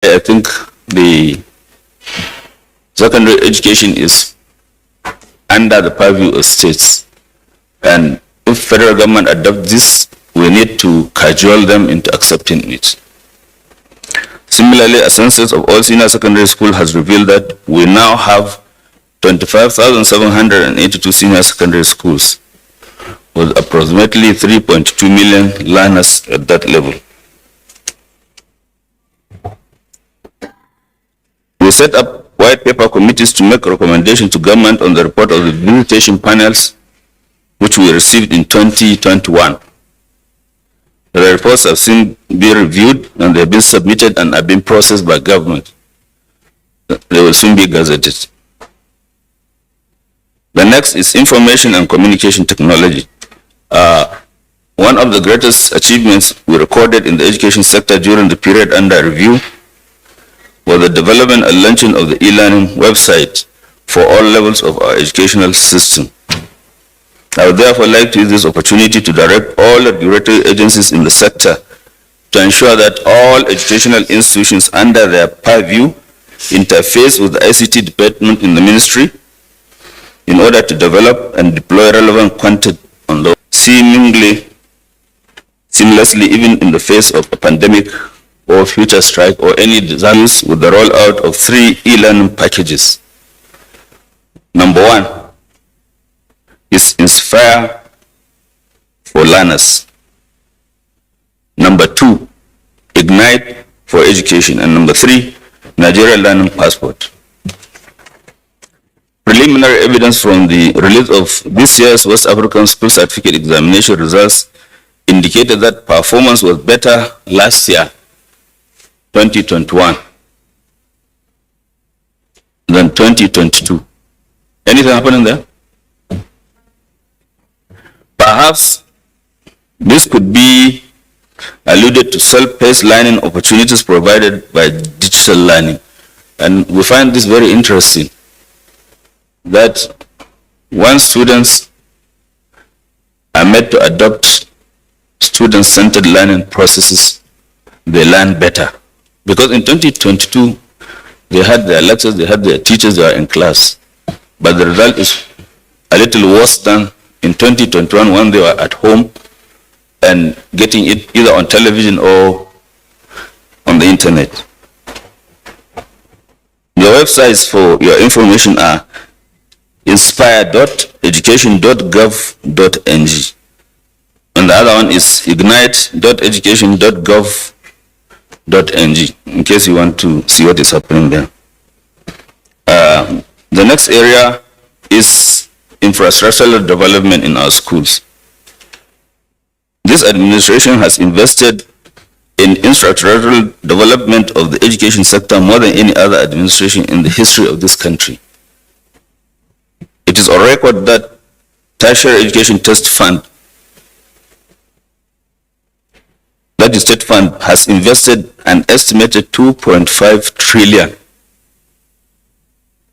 I think the secondary education is under the purview of states, and if federal government adopts this, we need to cajole them into accepting it. Similarly, a census of all senior secondary schools has revealed that we now have 25,782 senior secondary schools, with approximately 3.2 million learners at that level. We set up white paper committees to make recommendations to government on the report of the visitation panels, which we received in 2021. The reports have been reviewed and they have been submitted and have been processed by government. They will soon be gazetted. The next is information and communication technology. One of the greatest achievements we recorded in the education sector during the period under review was the development and launching of the e-learning website for all levels of our educational system. I would therefore like to use this opportunity to direct all regulatory agencies in the sector to ensure that all educational institutions under their purview interface with the ICT department in the ministry in order to develop and deploy relevant content on those seemingly seamlessly, even in the face of a pandemic or future strike or any disasters, with the rollout of 3 e-learning packages. Number 1 is Inspire for learners. Number 2, Ignite for education. And number 3, Nigerian Learning Passport. Preliminary evidence from the release of this year's West African School Certificate Examination results indicated that performance was better last year, 2021, than 2022. Anything happening there? Perhaps this could be alluded to self-paced learning opportunities provided by digital learning. And we find this very interesting, that when students are made to adopt student-centered learning processes, they learn better. Because in 2022, they had their lectures, they had their teachers, they were in class. But the result is a little worse than in 2021 when they were at home and getting it either on television or on the internet. The websites for your information are inspire.education.gov.ng, and the other one is ignite.education.gov.ng, in case you want to see what is happening there. The next area is infrastructural development in our schools. This administration has invested in infrastructural development of the education sector more than any other administration in the history of this country. It is on record that Tertiary Education Trust Fund, that the state fund, has invested an estimated 2.5 trillion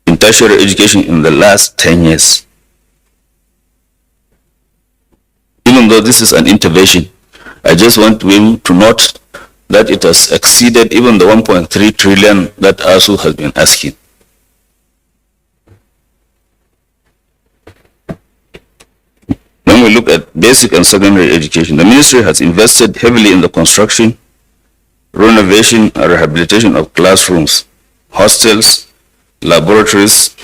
in tertiary education in the last 10 years. Even though this is an intervention, I just want to note that it has exceeded even the 1.3 trillion that ASU has been asking. When we look at basic and secondary education, the ministry has invested heavily in the construction, renovation, and rehabilitation of classrooms, hostels, laboratories,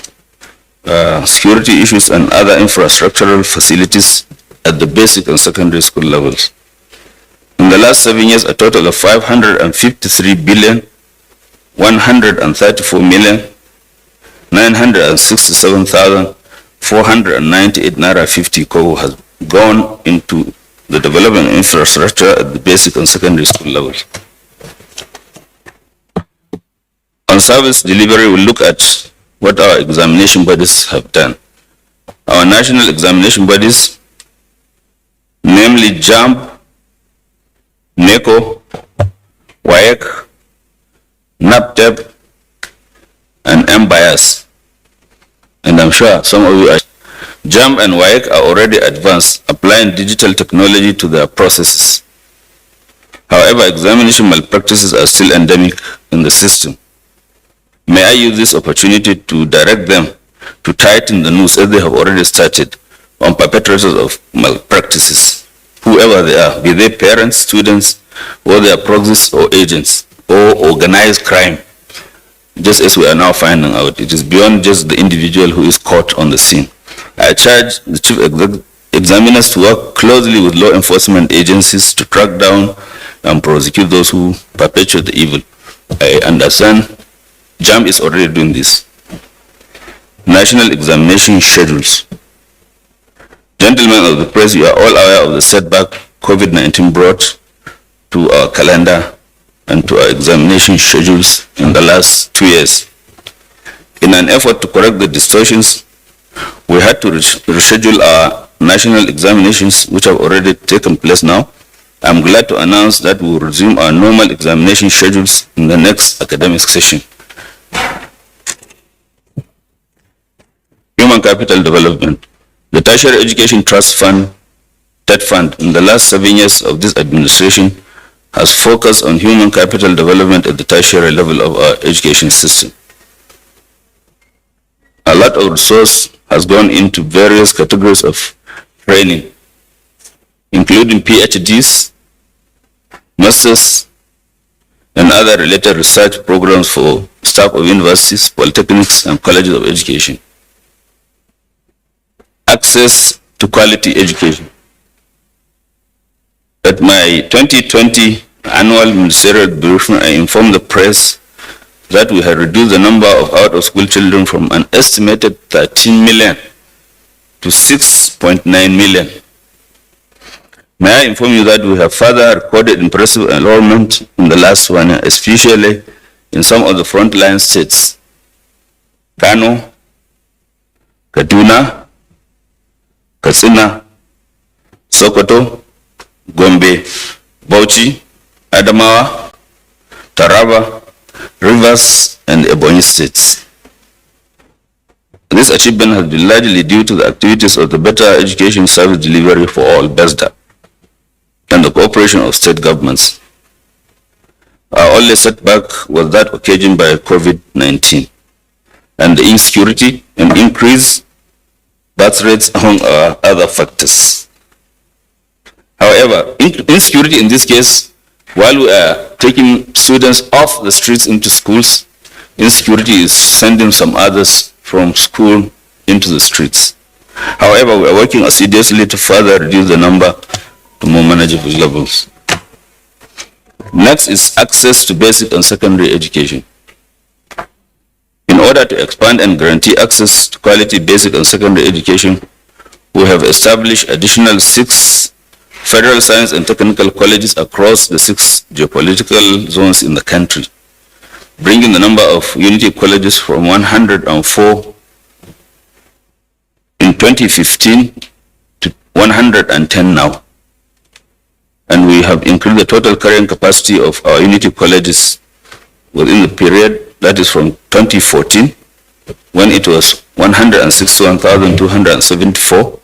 security issues, and other infrastructural facilities at the basic and secondary school levels. In the last 7 years, a total of 553 billion, 134 million, 967,498 naira 50 kobo has gone into the development infrastructure at the basic and secondary school levels. On service delivery, we'll look at what our examination bodies have done. Our national examination bodies, namely JAMB, NECO, WAEC, NAPTEP, and MBIAS. And I'm sure some of you are. JAMB and WAEC are already advanced, applying digital technology to their processes. However, examination malpractices are still endemic in the system. May I use this opportunity to direct them to tighten the noose, as they have already started, on perpetrators of malpractices, whoever they are, be they parents, students, or their proxies or agents, or organized crime. Just as we are now finding out, it is beyond just the individual who is caught on the scene. I charge the chief examiners to work closely with law enforcement agencies to track down and prosecute those who perpetuate the evil. I understand JAM is already doing this. National examination schedules. Gentlemen of the press, you are all aware of the setback COVID-19 brought to our calendar and to our examination schedules in the last 2 years. In an effort to correct the distortions, we had to reschedule our national examinations, which have already taken place now. I'm glad to announce that we will resume our normal examination schedules in the next academic session. Human Capital Development. The Tertiary Education Trust Fund, TED Fund, in the last 7 years of this administration has focused on human capital development at the tertiary level of our education system. A lot of resource has gone into various categories of training, including PhDs, masters, and other related research programs for staff of universities, polytechnics, and colleges of education. Access to quality education. At my 2020 annual ministerial briefing, I informed the press that we had reduced the number of out-of-school children from an estimated 13 million to 6.9 million. May I inform you that we have further recorded impressive enrollment in the last 1 year, especially in some of the frontline states: Kano, Kaduna, Katsina, Sokoto, Gombe, Bauchi, Adamawa, Taraba, Rivers, and Ebonyi states. This achievement has been largely due to the activities of the Better Education Service Delivery for All, BESDA, and the cooperation of state governments. Our only setback was that occasioned by COVID-19 and the insecurity and increased birth rates among other factors. However, insecurity in this case, while we are taking students off the streets into schools, insecurity is sending some others from school into the streets. However, we are working assiduously to further reduce the number to more manageable levels. Next is access to basic and secondary education. In order to expand and guarantee access to quality basic and secondary education, we have established additional 6 federal science and technical colleges across the 6 geopolitical zones in the country, bringing the number of unity colleges from 104 in 2015 to 110 now. And we have increased the total carrying capacity of our unity colleges within the period, that is from 2014, when it was 161,274,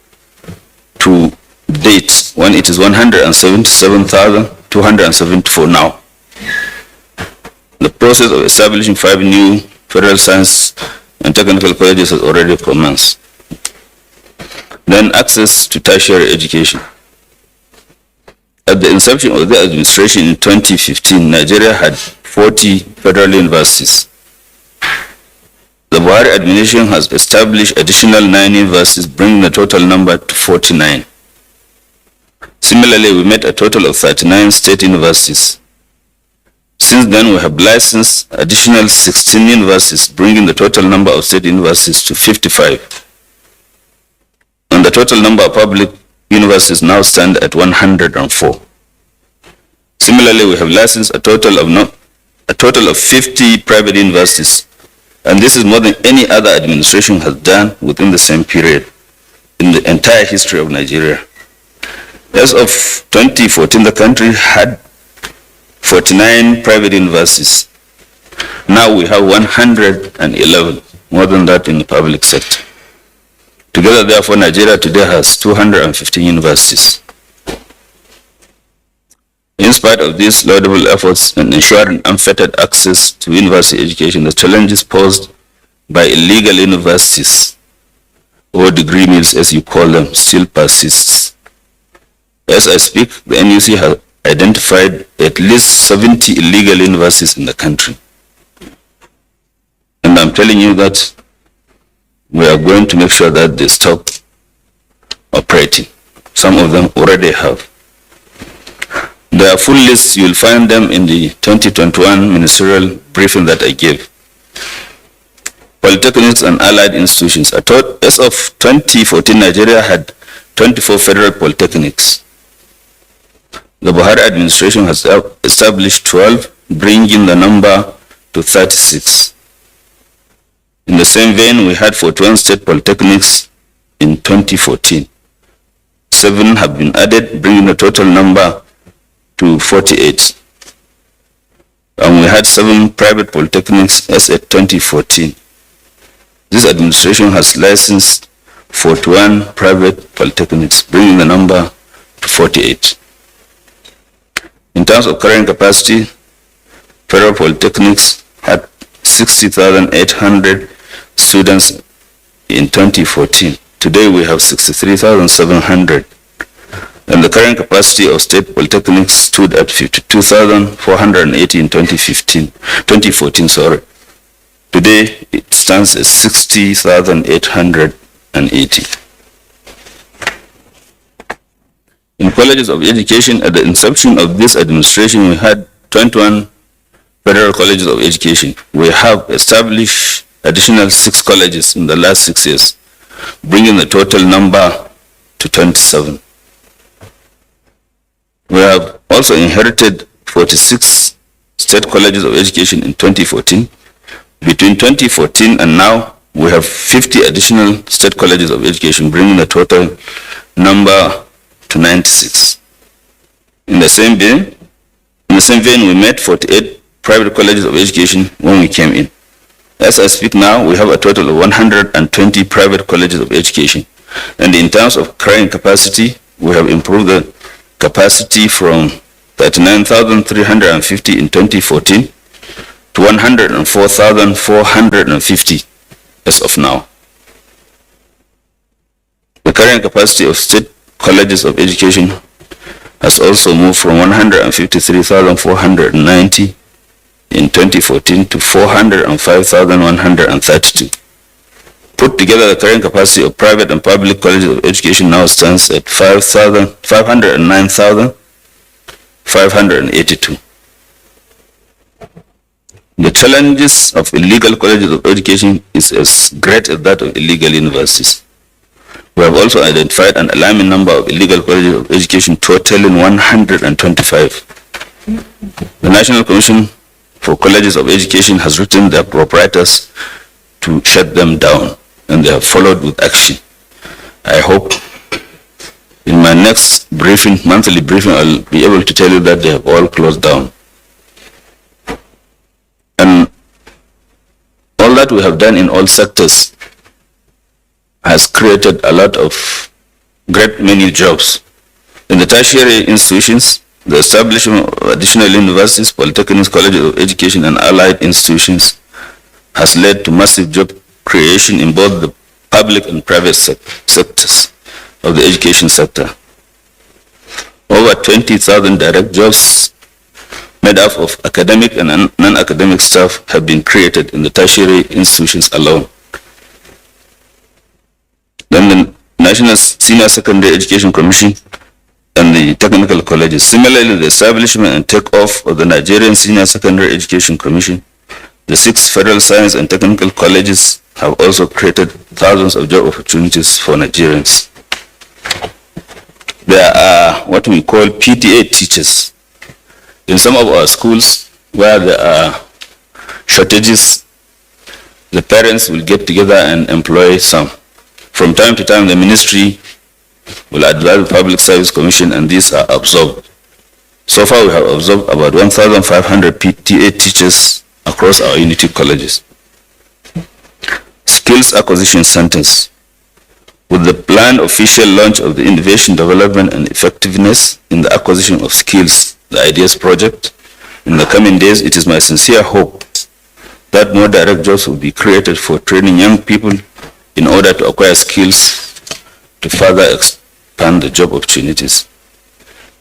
to date, when it is 177,274 now. The process of establishing 5 new federal science and technical colleges has already commenced. Then access to tertiary education. At the inception of the administration in 2015, Nigeria had 40 federal universities. The Buhari administration has established additional 9 universities, bringing the total number to 49. Similarly, we met a total of 39 state universities. Since then, we have licensed additional 16 universities, bringing the total number of state universities to 55. And the total number of public universities now stand at 104. Similarly, we have licensed a total of 50 private universities, and this is more than any other administration has done within the same period in the entire history of Nigeria. As of 2014, the country had 49 private universities. Now we have 111, more than that in the public sector. Together, therefore, Nigeria today has 215 universities. In spite of these laudable efforts in ensuring unfettered access to university education, the challenges posed by illegal universities, or degree mills as you call them, still persists. As I speak, the NUC has identified at least 70 illegal universities in the country. And I'm telling you that we are going to make sure that they stop operating. Some of them already have. There are full lists, you'll find them in the 2021 ministerial briefing that I gave. Polytechnics and allied institutions. As of 2014, Nigeria had 24 federal polytechnics. The Buhari administration has established 12, bringing the number to 36. In the same vein, we had 41 state polytechnics in 2014. 7 have been added, bringing the total number to 48. And we had 7 private polytechnics as at 2014. This administration has licensed 41 private polytechnics, bringing the number to 48. In terms of carrying capacity, federal polytechnics had 60,800 students in 2014. Today we have 63,700. And the current capacity of state polytechnics stood at 52,480 in 2014. Today it stands at 60,880. In colleges of education, at the inception of this administration, we had 21 federal colleges of education. We have established additional 6 colleges in the last 6 years, bringing the total number to 27. We have also inherited 46 state colleges of education in 2014. Between 2014 and now, we have 50 additional state colleges of education, bringing the total number to 96. In the same vein, we met 48 private colleges of education when we came in. As I speak now, we have a total of 120 private colleges of education. And in terms of carrying capacity, we have improved the capacity from 39,350 in 2014 to 104,450 as of now. The carrying capacity of state colleges of education has also moved from 153,490 in 2014 to 405,132. Put together, the current capacity of private and public colleges of education now stands at 509,582. The challenges of illegal colleges of education is as great as that of illegal universities. We have also identified an alarming number of illegal colleges of education, totaling 125. The National Commission for Colleges of Education has written their proprietors to shut them down, and they have followed with action. I hope in my next briefing, monthly briefing, I'll be able to tell you that they have all closed down. And all that we have done in all sectors has created a lot of great many jobs. In the tertiary institutions, the establishment of additional universities, polytechnics, colleges of education, and allied institutions has led to massive job creation in both the public and private sectors of the education sector. Over 20,000 direct jobs made up of academic and non-academic staff have been created in the tertiary institutions alone. Then the National Senior Secondary Education Commission and the technical colleges. Similarly, the establishment and take-off of the Nigerian Senior Secondary Education Commission, the 6 federal science and technical colleges have also created thousands of job opportunities for Nigerians. There are what we call PTA teachers. In some of our schools where there are shortages, the parents will get together and employ some. From time to time, the ministry will advise the Public Service Commission, and these are absorbed. So far, we have absorbed about 1,500 PTA teachers across our unity colleges. Skills Acquisition Centers. With the planned official launch of the Innovation Development and Effectiveness in the Acquisition of Skills the IDS project. In the coming days, it is my sincere hope that more direct jobs will be created for training young people in order to acquire skills to further expand the job opportunities.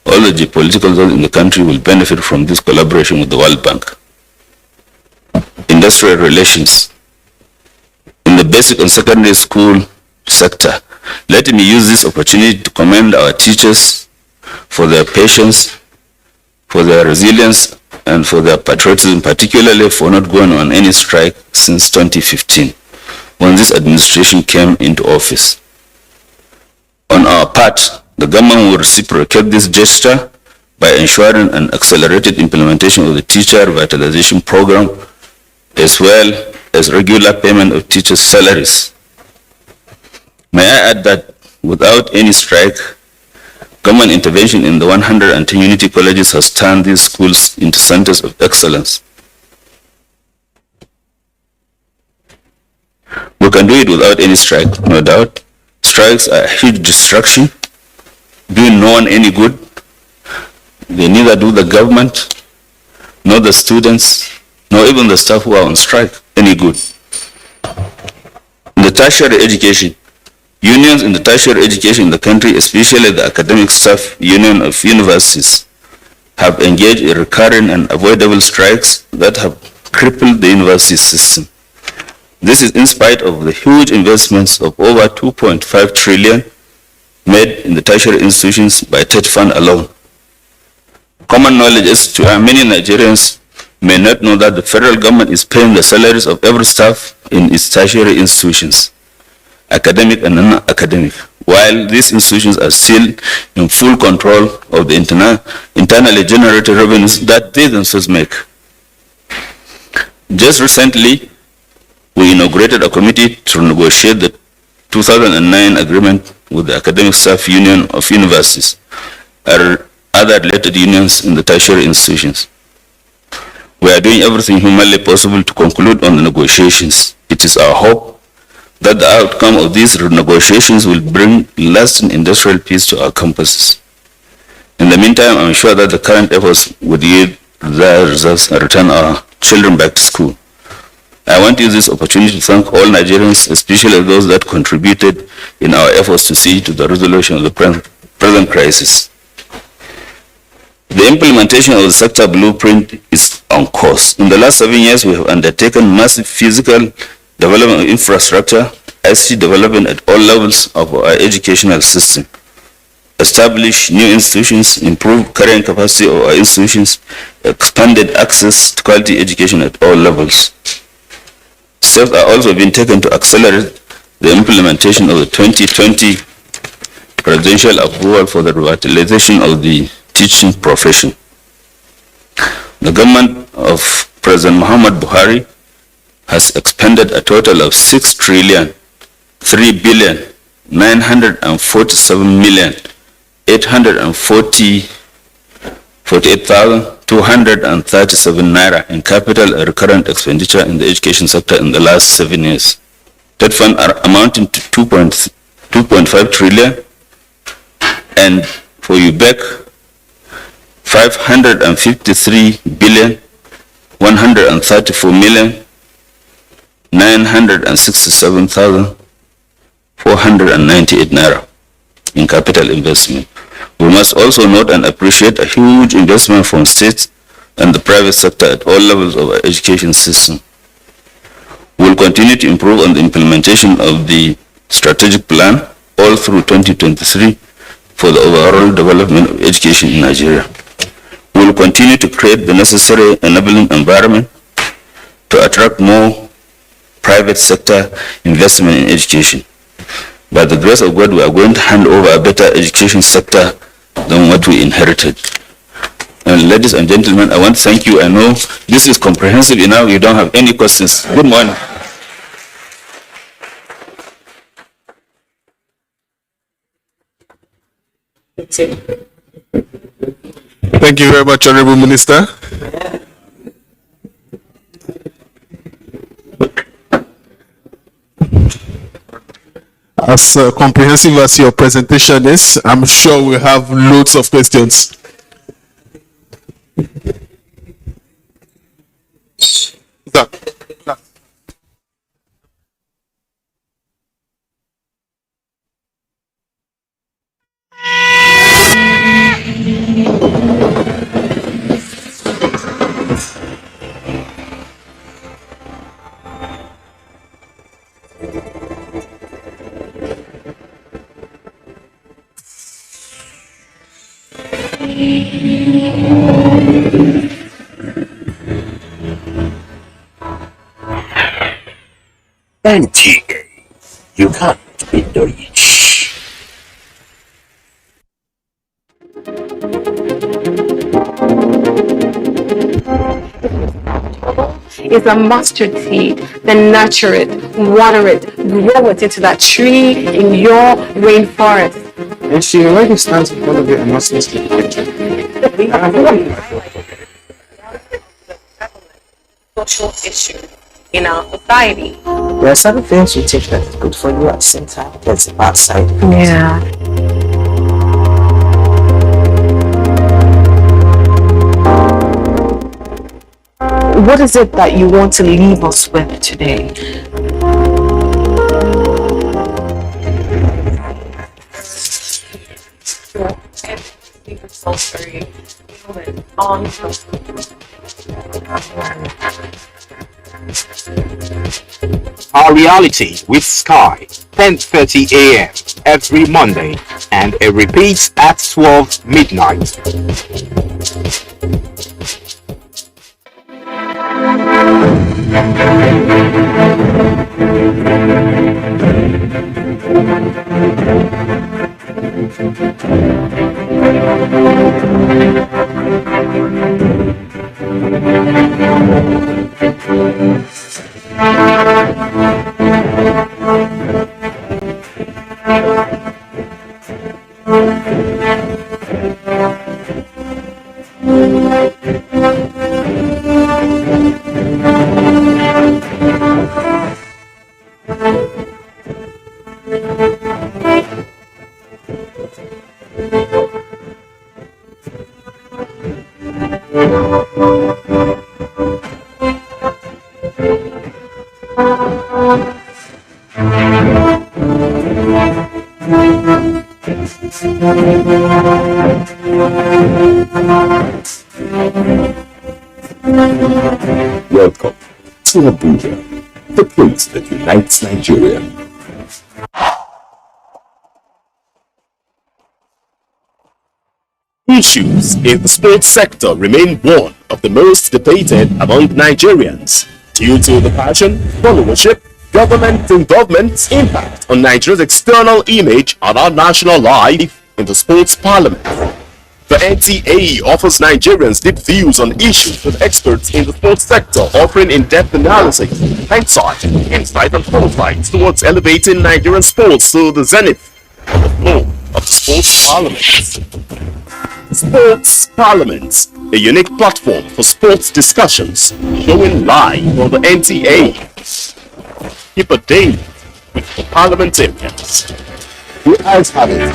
All the geopolitical zones in the country will benefit from this collaboration with the World Bank. Industrial relations. In the basic and secondary school sector, let me use this opportunity to commend our teachers for their patience, for their resilience, and for their patriotism, particularly for not going on any strike since 2015, when this administration came into office. On our part, the government will reciprocate this gesture by ensuring an accelerated implementation of the teacher revitalization program, as well as regular payment of teachers' salaries. May I add that without any strike, government intervention in the 110 unity colleges has turned these schools into centers of excellence. We can do it without any strike, no doubt. Strikes are a huge distraction, doing no one any good. They neither do the government, nor the students, nor even the staff who are on strike any good. In the tertiary education, unions in the tertiary education in the country, especially the academic staff union of universities, have engaged in recurring and avoidable strikes that have crippled the university system. This is in spite of the huge investments of over 2.5 trillion made in the tertiary institutions by TET Fund alone. Common knowledge is to many Nigerians may not know that the federal government is paying the salaries of every staff in its tertiary institutions, academic and non-academic, while these institutions are still in full control of the internally generated revenues that they themselves make. Just recently, we inaugurated a committee to negotiate the 2009 agreement with the Academic Staff Union of Universities and other related unions in the tertiary institutions. We are doing everything humanly possible to conclude on the negotiations. It is our hope that the outcome of these negotiations will bring lasting industrial peace to our campuses. In the meantime, I am sure that the current efforts would yield their results and return our children back to school. I want to use this opportunity to thank all Nigerians, especially those that contributed in our efforts to see to the resolution of the present crisis. The implementation of the sector blueprint is on course. In the last 7 years, we have undertaken massive physical development of infrastructure, ICT development at all levels of our educational system, establish new institutions, improve carrying capacity of our institutions, expanded access to quality education at all levels. Steps are also being taken to accelerate the implementation of the 2020 presidential approval for the revitalization of the teaching profession. The government of President Muhammad Buhari has expended a total of 6,300,947,848,237 naira in capital and recurrent expenditure in the education sector in the last 7 years. That fund are amounting to 2.5 trillion, and for you back 553,134,967,498 naira in capital investment. We must also note and appreciate a huge investment from states and the private sector at all levels of our education system. We will continue to improve on the implementation of the strategic plan all through 2023 for the overall development of education in Nigeria. We will continue to create the necessary enabling environment to attract more private sector investment in education. By the grace of God, we are going to hand over a better education sector than what we inherited. And ladies and gentlemen, I want to thank you. I know this is comprehensive enough. You don't have any questions. Good morning. Thank you very much, Honorable Minister. As comprehensive as your presentation is, I'm sure we'll have loads of questions. NTA, you can't beat the rich. Is a mustard seed. Then nurture it, water it, grow it into that tree in your rainforest. And she already stands in front of you and must listen to the picture. Social issue in our society. There are certain things you take that is good for you, at the same time there's a bad side. Yeah. What is it that you want to leave us with today? Our reality with Sky, 10:30 a.m. every Monday, and it repeats at 12 midnight. Welcome to Abuja, the place that unites Nigeria. Issues in the sports sector remain one of the most debated among Nigerians due to the passion, followership, government involvement's impact on Nigeria's external image and our national life in the sports parliament. The NTA offers Nigerians deep views on issues with experts in the sports sector, offering in-depth analysis, insight and foresight towards elevating Nigerian sports to the zenith of the floor of the sports parliament. Sports Parliament, a unique platform for sports discussions, showing live on the NTA. Keep a day with the parliamentarians. Who else have it?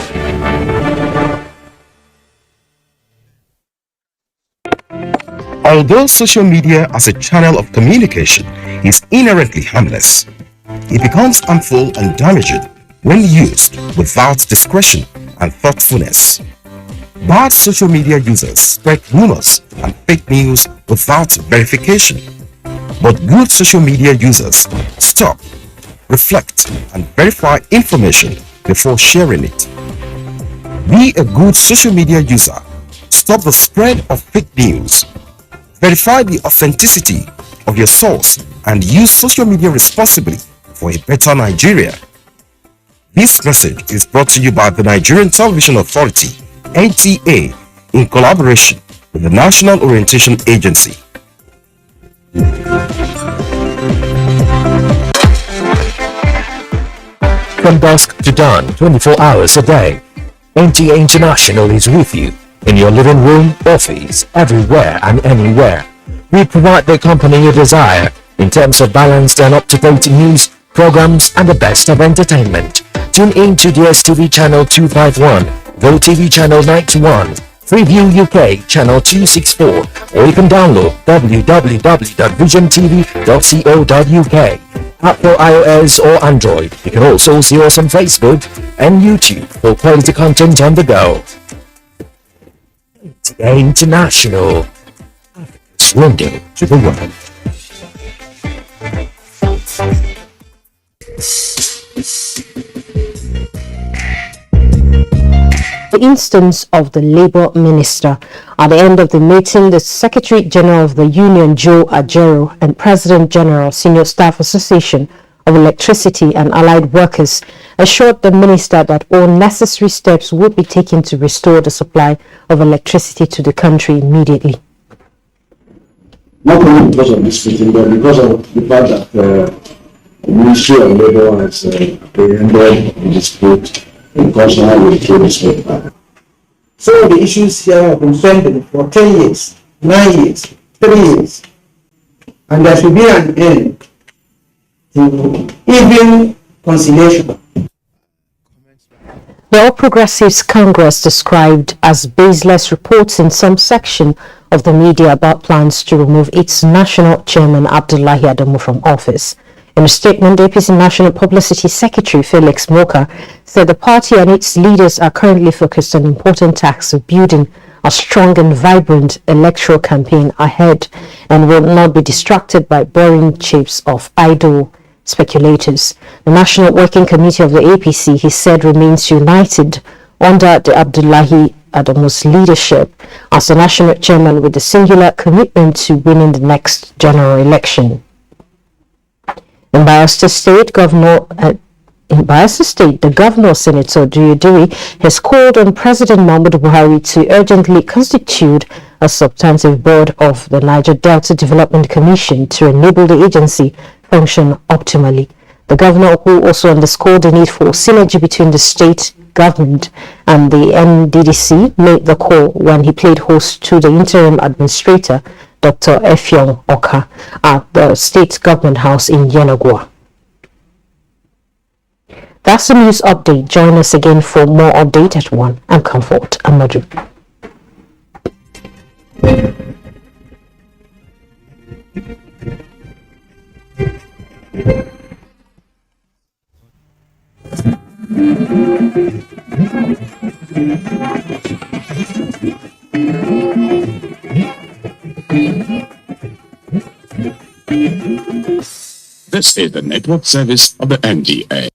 Although social media as a channel of communication is inherently harmless, it becomes harmful and damaging when used without discretion and thoughtfulness. Bad social media users spread rumors and fake news without verification. But good social media users stop, reflect, and verify information before sharing it. Be a good social media user. Stop the spread of fake news. Verify the authenticity of your source and use social media responsibly for a better Nigeria. This message is brought to you by the Nigerian Television Authority, NTA, in collaboration with the National Orientation Agency. From dusk to dawn, 24 hours a day, NTA International is with you in your living room, office, everywhere and anywhere. We provide the company you desire in terms of balanced and up-to-date news, programs, and the best of entertainment. Tune in to DSTV channel 251, GoTV channel 91, Freeview UK channel 264, or you can download www.visiontv.co.uk. App for iOS or Android. You can also see us on Facebook and YouTube for quality content on the go. NTA International, Africa's window to the world. the instance of the Labour Minister. At the end of the meeting, the Secretary General of the Union, Joe Ajero, and President General, Senior Staff Association of Electricity and Allied Workers assured the minister that all necessary steps would be taken to restore the supply of electricity to the country immediately. Not only because of this meeting, but because of the fact that the Ministry of Labour has apprehended the dispute in connection with the trade dispute. Some of the issues here have been pending for 10 years, 9 years, 3 years, and there should be an end to even conciliation. The All Progressives Congress described as baseless reports in some section of the media about plans to remove its national chairman Abdullahi Adamu from office. In a statement, the APC National Publicity Secretary Felix Moka said the party and its leaders are currently focused on important tasks of building a strong and vibrant electoral campaign ahead and will not be distracted by boring chips of idle speculators. The National Working Committee of the APC, he said, remains united under the Abdullahi Adamu's leadership as the national chairman with a singular commitment to winning the next general election. In Bayelsa State, the governor, Senator Duyodiri, has called on President Muhammadu Buhari to urgently constitute a substantive board of the Niger Delta Development Commission to enable the agency function optimally. The governor, who also underscored the need for synergy between the state government and the NDDC, made the call when he played host to the interim administrator, Dr. Effiong Oka, at the State Government House in Yenagoa. That's the news update. Join us again for more update at 1. I'm Comfort Amadu. This is the network service of the NTA.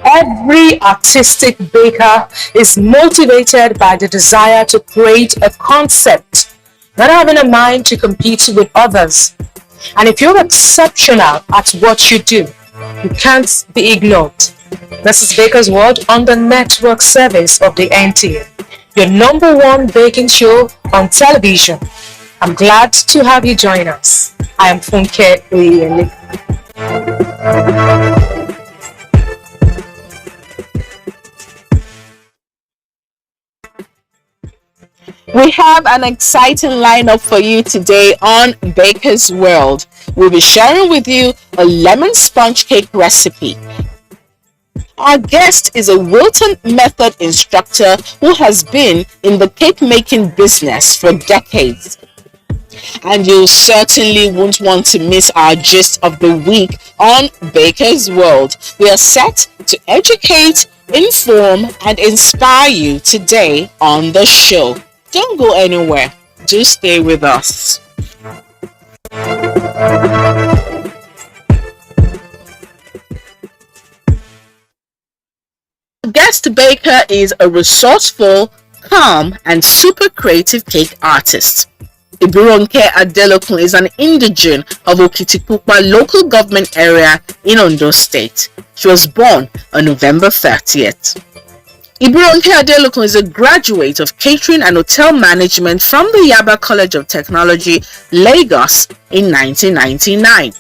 Every artistic baker is motivated by the desire to create a concept, not having a mind to compete with others. And if you're exceptional at what you do, you can't be ignored. This is Baker's World on the network service of the NTA, your #1 baking show on television. I'm glad to have you join us. I am Funke Oyele. We have an exciting lineup for you today on Baker's World. We'll be sharing with you a lemon sponge cake recipe. Our guest is a Wilton Method instructor who has been in the cake making business for decades. And you certainly won't want to miss our gist of the week on Baker's World. We are set to educate, inform, and inspire you today on the show. Don't go anywhere. Do stay with us. Guest baker is a resourceful, calm, and super creative cake artist. Ibironke Adelokun is an indigene of Okitipupa local government area in Ondo State. She was born on November 30th. Ibironke Adelokun is a graduate of catering and hotel management from the Yaba College of Technology, Lagos in 1999.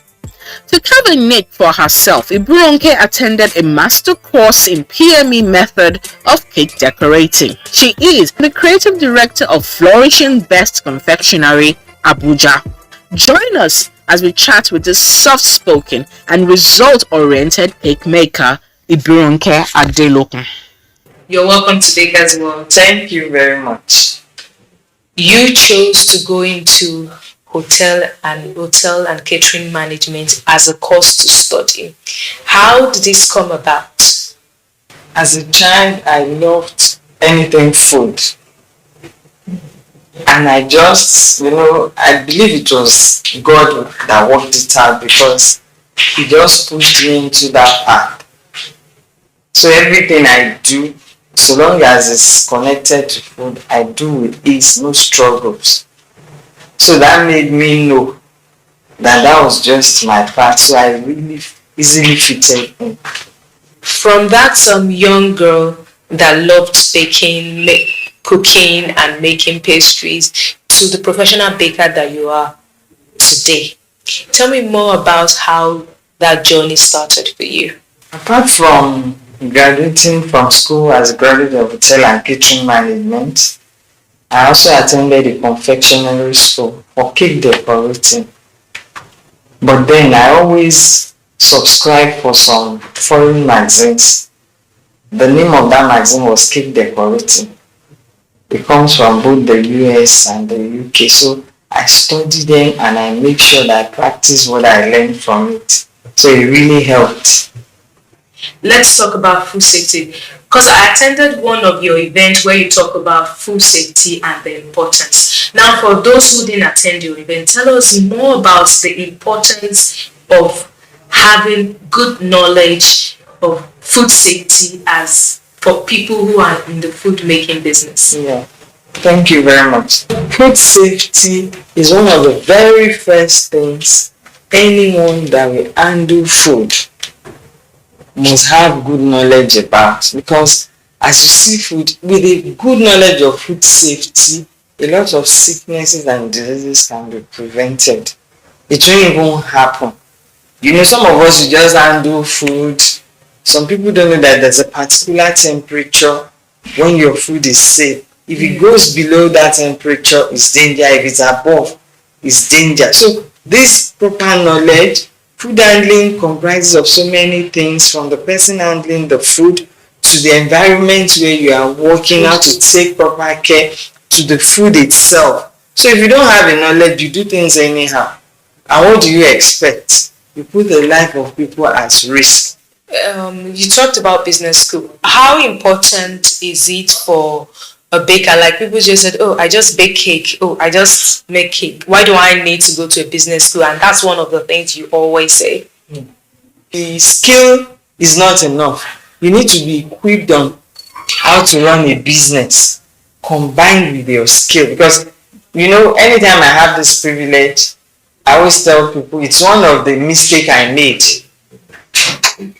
To carve a niche for herself, Ibironke attended a master course in PME method of cake decorating. She is the creative director of Flourishing Best Confectionery, Abuja. Join us as we chat with this soft-spoken and result-oriented cake maker, Ibironke Adelokun. You're welcome to Baker's World. Thank you very much. You chose to go into hotel and catering management as a course to study. How did this come about? As a child, I loved anything food. And I just, I believe it was God that worked it out because He just pushed me into that path. So everything I do, so long as it's connected to food, I do with ease, no struggles. So that made me know that was just my path. So I really easily fitted in. From that young girl that loved baking, cooking and making pastries to the professional baker that you are today, tell me more about how that journey started for you. Apart from graduating from school as a graduate of hotel and catering management, I also attended a confectionery school for cake decorating. But then I always subscribed for some foreign magazines. The name of that magazine was Cake Decorating. It comes from both the US and the UK. So I studied them and I make sure that I practice what I learned from it. So it really helped. Let's talk about food safety, because I attended one of your events where you talk about food safety and the importance. Now, for those who didn't attend your event, tell us more about the importance of having good knowledge of food safety as for people who are in the food making business. Yeah, thank you very much. Food safety is one of the very first things anyone that will handle food must have good knowledge about, because as you see food, with a good knowledge of food safety, a lot of sicknesses and diseases can be prevented. It won't even happen. Some of us you just handle food. Some people don't know that there's a particular temperature when your food is safe. If it goes below that temperature, it's danger. If it's above, it's danger. So this proper knowledge, food handling comprises of so many things, from the person handling the food to the environment where you are working, how to take proper care, to the food itself. So if you don't have a knowledge, you do things anyhow. And what do you expect? You put the life of people at risk. You talked about business school. How important is it for a baker? Like people just said, oh, I just bake cake. Oh, I just make cake. Why do I need to go to a business school? And that's one of the things you always say. The skill is not enough. You need to be equipped on how to run a business combined with your skill. Because, anytime I have this privilege, I always tell people it's one of the mistakes I made.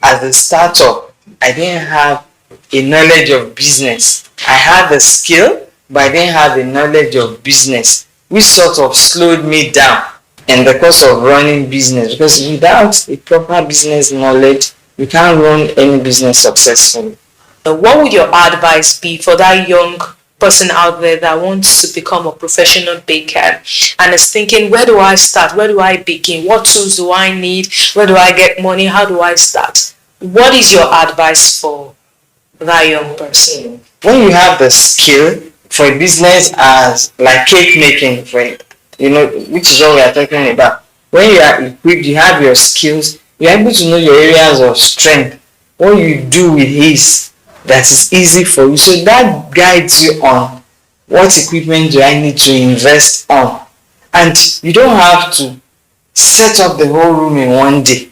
As a startup, I didn't have a knowledge of business. I had the skill, but I didn't have the knowledge of business, which sort of slowed me down in the course of running business. Because without a proper business knowledge, you can't run any business successfully. What would your advice be for that young person out there that wants to become a professional baker and is thinking, where do I start? Where do I begin? What tools do I need? Where do I get money? How do I start? What is your advice for that young person? When you have the skill for a business as like cake making, which is what we are talking about. When you are equipped, you have your skills, you are able to know your areas of strength. What you do with ease, that is easy for you. So that guides you on what equipment do I need to invest on. And you don't have to set up the whole room in one day.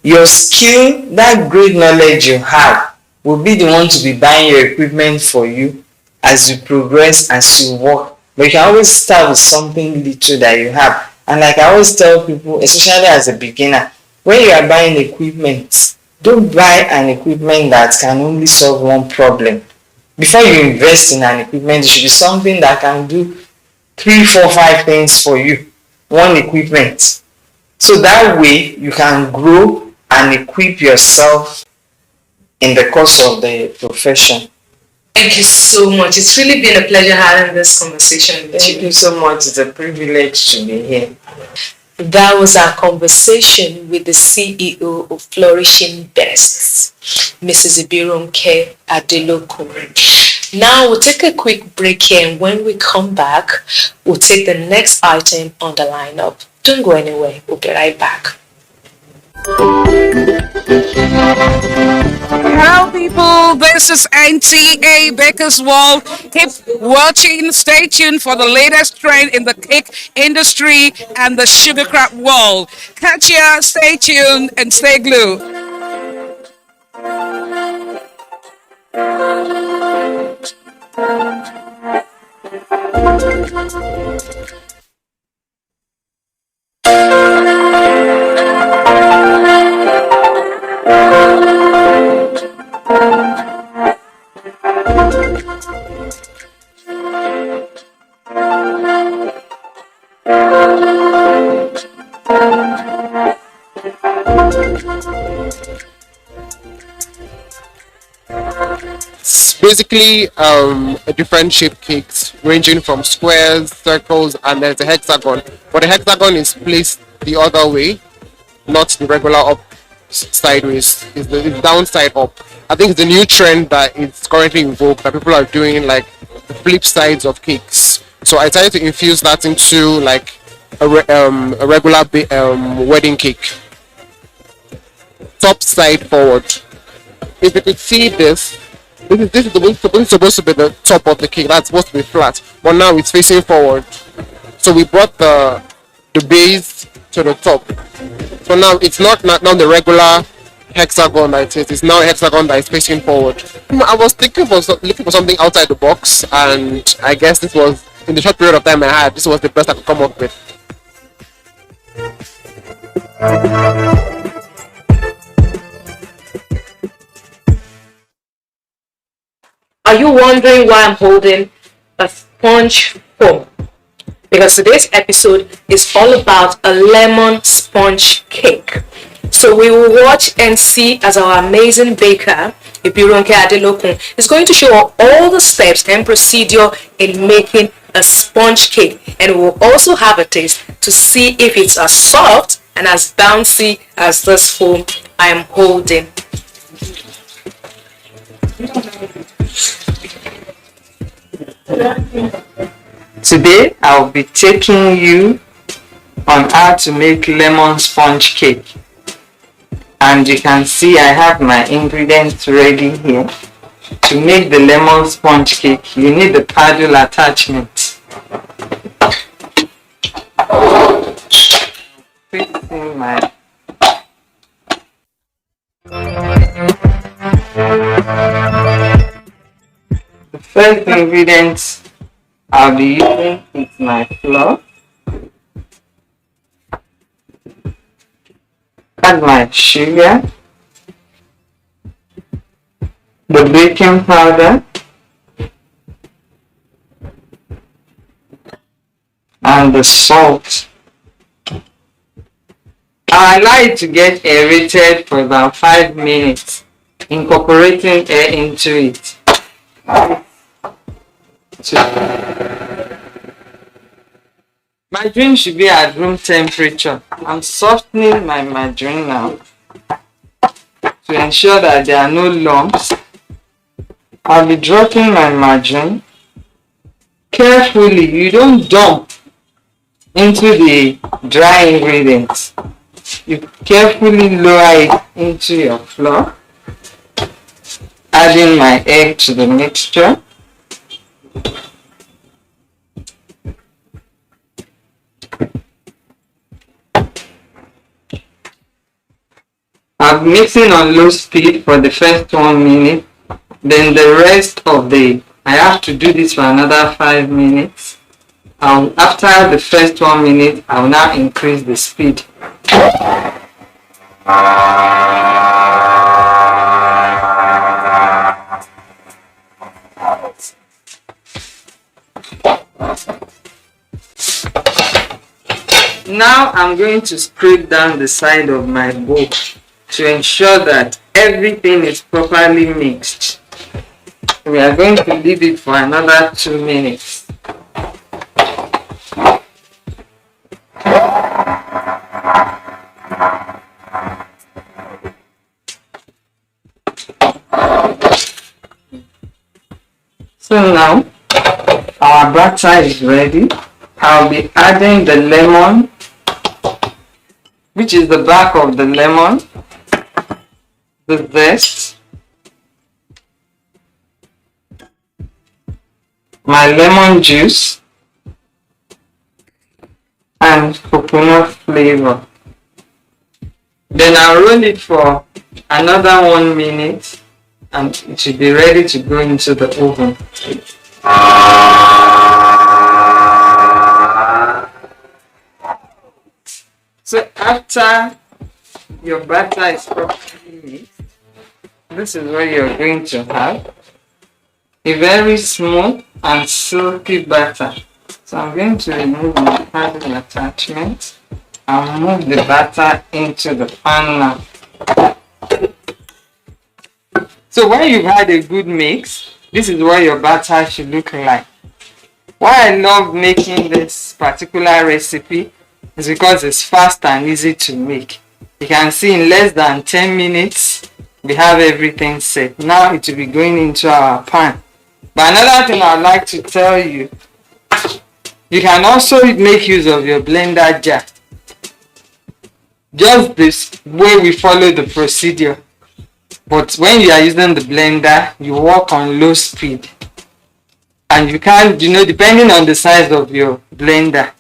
Your skill, that great knowledge you have, will be the one to be buying your equipment for you as you progress, as you work. But you can always start with something little that you have. And like I always tell people, especially as a beginner, when you are buying equipment, don't buy an equipment that can only solve one problem. Before you invest in an equipment, it should be something that can do 3, 4, 5 things for you. One equipment. So that way you can grow and equip yourself in the course of the profession. Thank you so much. It's really been a pleasure having this conversation with you. Thank you so much. It's a privilege to be here. That was our conversation with the CEO of Flourishing Bests, Mrs. Ibirunke Adelokun. Now we'll take a quick break here, and when we come back, we'll take the next item on the lineup. Don't go anywhere. We'll be right back. Hello people, this is NTA Bakersworld. Keep watching, stay tuned for the latest trend in the cake industry and the sugar crop world. Catch ya, stay tuned and stay glued. It's basically a different shaped cakes ranging from squares, circles, and there's a hexagon. But the hexagon is placed the other way, not the regular up sideways. It's the downside up. I think it's the new trend that is currently in vogue that people are doing, like the flip sides of cakes. So I tried to infuse that into like a regular wedding cake. Top side forward. If you could see this is supposed to be the top of the cake. That's supposed to be flat, but now it's facing forward. So we brought the base to the top. So now it's not now the regular hexagon that it is. It's now a hexagon that is facing forward. I was looking for something outside the box, and I guess this was, in the short period of time I had, this was the best I could come up with. Are you wondering why I'm holding a sponge foam? Because today's episode is all about a lemon sponge cake. So we will watch and see as our amazing baker, Ibirunke Adelokun, is going to show all the steps and procedure in making a sponge cake. And we'll also have a taste to see if it's as soft and as bouncy as this foam I am holding. Today I'll be taking you on how to make lemon sponge cake. And you can see I have my ingredients ready here. To make the lemon sponge cake, you need the paddle attachment. Fixing my the first ingredient I'll be using is my flour. Add my sugar, the baking powder, and the salt. I allow it to get aerated for about 5 minutes, incorporating air into it. Margarine should be at room temperature. I'm softening my margarine now to ensure that there are no lumps. I'll be dropping my margarine. Carefully, you don't dump into the dry ingredients. You carefully lower it into your flour, adding my egg to the mixture. I'm mixing on low speed for the first 1 minute, then the rest of the I have to do this for another 5 minutes. After the first 1 minute, I will now increase the speed. Now I'm going to scrape down the side of my bowl to ensure that everything is properly mixed. We are going to leave it for another 2 minutes. So now our batter is ready. I'll be adding the lemon, which is the back of the lemon, the zest, my lemon juice, and coconut flavor. Then I'll roll it for another 1 minute and it should be ready to go into the oven. So after your batter is properly mixed, this is what you're going to have. A very smooth and silky batter. So I'm going to remove my handle attachment and move the batter into the pan now. So when you've had a good mix, this is what your batter should look like. Why I love making this particular recipe is because it's fast and easy to make. You can see in less than 10 minutes, we have everything set. Now it will be going into our pan. But another thing I'd like to tell you, you can also make use of your blender jar. Just this way we follow the procedure. But when you are using the blender, you work on low speed. And you can't, depending on the size of your blender,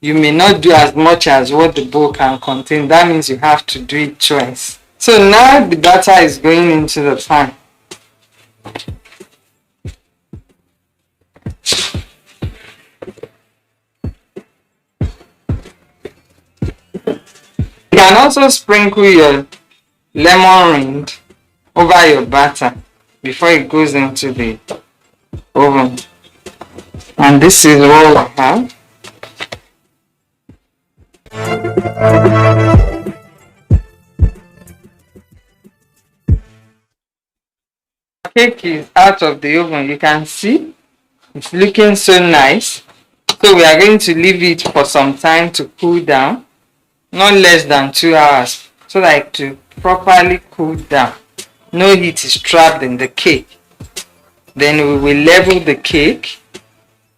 you may not do as much as what the bowl can contain. That means you have to do it twice. So now the batter is going into the pan. You can also sprinkle your lemon rind over your batter before it goes into the oven. And this is what we have. Cake is out of the oven. You can see it's looking so nice. So we are going to leave it for some time to cool down, not less than 2 hours, so that to properly cool down. No heat is trapped in the cake. Then we will level the cake,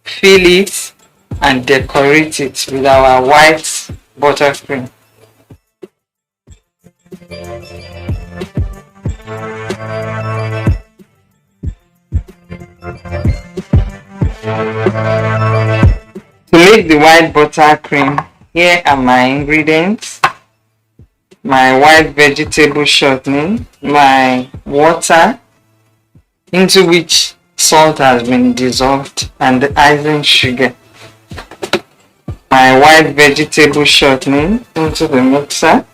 fill it, and decorate it with our white buttercream. To make the white buttercream, here are my ingredients: my white vegetable shortening, my water, into which salt has been dissolved, and the icing sugar. My white vegetable shortening into the mixer,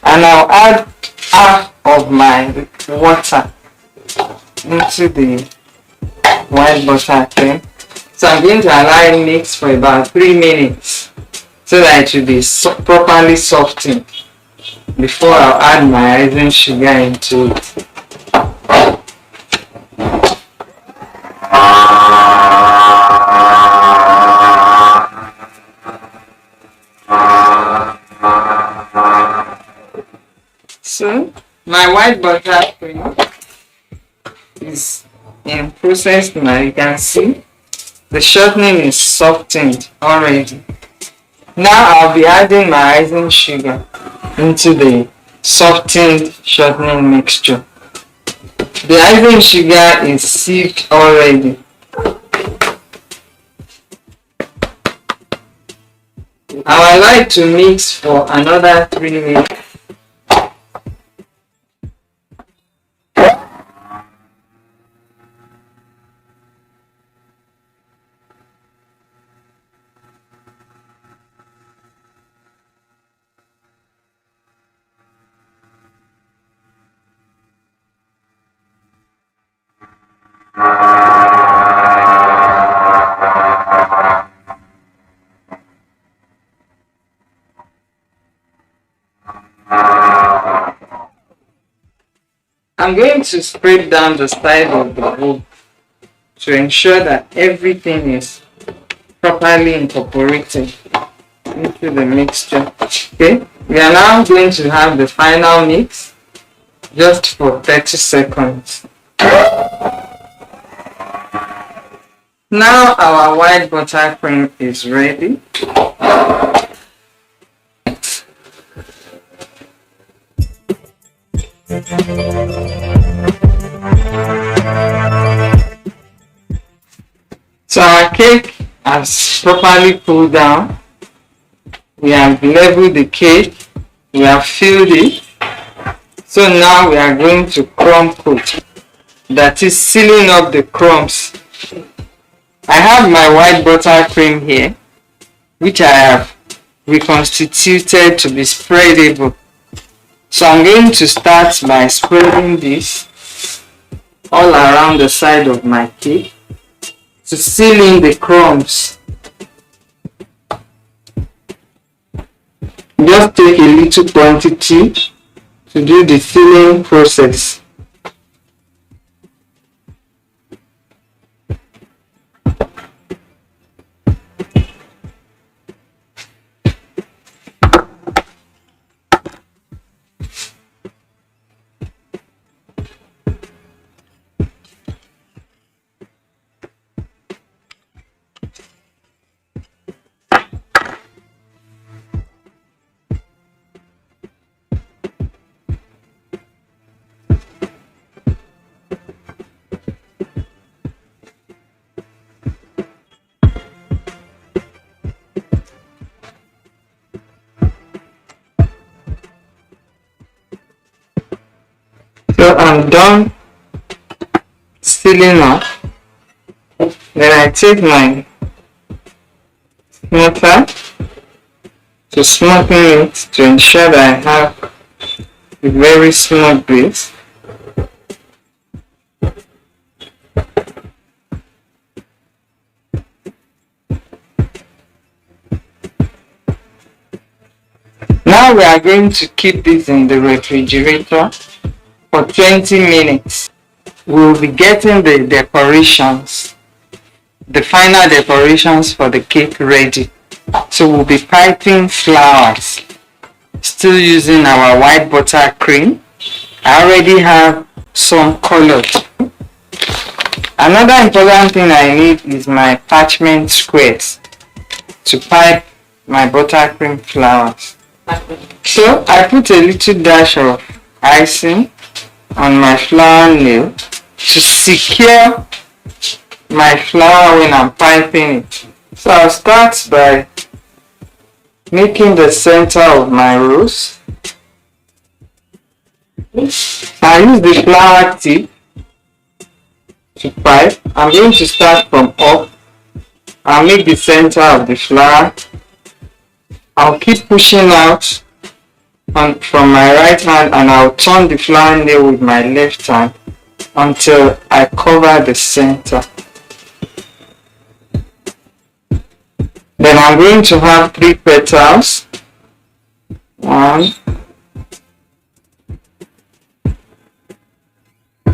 and I'll add half of my water into the white buttercream. So I'm going to allow it mix for about 3 minutes so that it will be properly softened before I'll add my icing sugar into it. So my white buttercream is in process now. You can see the shortening is softened already. Now I'll be adding my icing sugar into the softened shortening mixture. The icing sugar is sieved already. I would like to mix for another 3 minutes. I'm going to spread down the side of the bowl to ensure that everything is properly incorporated into the mixture. Okay, we are now going to have the final mix just for 30 seconds. Now our white buttercream is ready. So our cake has properly cooled down. We have leveled the cake. We have filled it. So now we are going to crumb coat. That is sealing up the crumbs. I have my white buttercream here, which I have reconstituted to be spreadable. So I'm going to start by spreading this all around the side of my cake to seal in the crumbs. Just take a little quantity to do the sealing process. So I'm done sealing up. Then I take my smoother to smoothen it to ensure that I have a very smooth base. Now we are going to keep this in the refrigerator for 20 minutes. We'll be getting the decorations, the final decorations for the cake ready. So we'll be piping flowers, still using our white butter cream. I already have some colored. Another important thing I need is my parchment squares to pipe my buttercream flowers. So I put a little dash of icing on my flower nail to secure my flower when I'm piping it. So I'll start by making the center of my rose. I use the flower tip to pipe. I'm going to start from up. I'll make the center of the flower. I'll keep pushing out from my right hand and I'll turn the flower nail with my left hand until I cover the center. Then I'm going to have 3 petals. 1.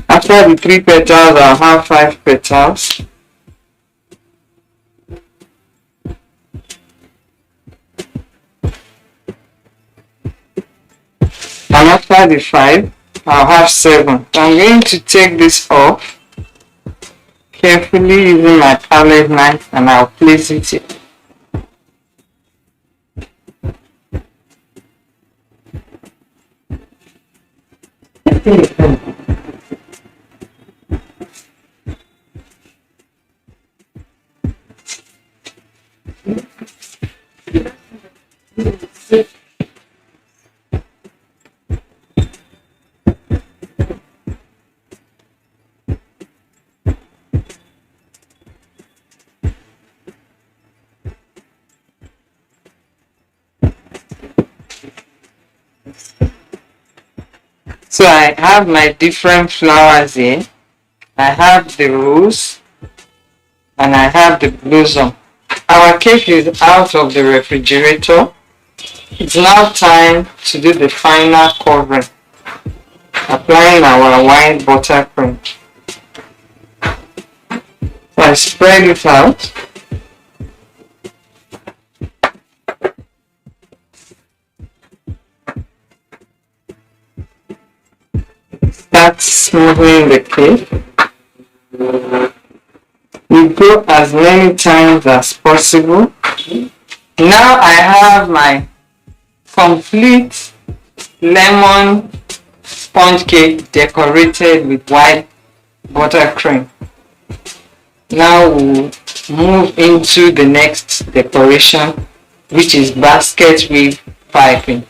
After the 3 petals, I'll have 5 petals. And after the 5, I'll have 7. So I'm going to take this off carefully using my palette knife and I'll place it here. So I have my different flowers here. I have the rose and I have the blossom. Our cake is out of the refrigerator. It's now time to do the final covering. applying our white buttercream. So I spread it out. Start smoothing the cake. You go as many times as possible. Now I have my complete lemon sponge cake decorated with white buttercream. Now we'll move into the next decoration, which is basket weave piping.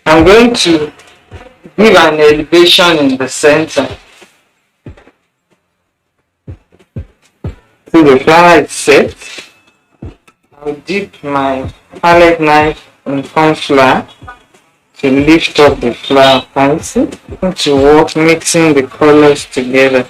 I'm going to give an elevation in the center. So the flour is set. I'll dip my palette knife in corn flour to lift up the flour fancy. I'm going to work mixing the colors together.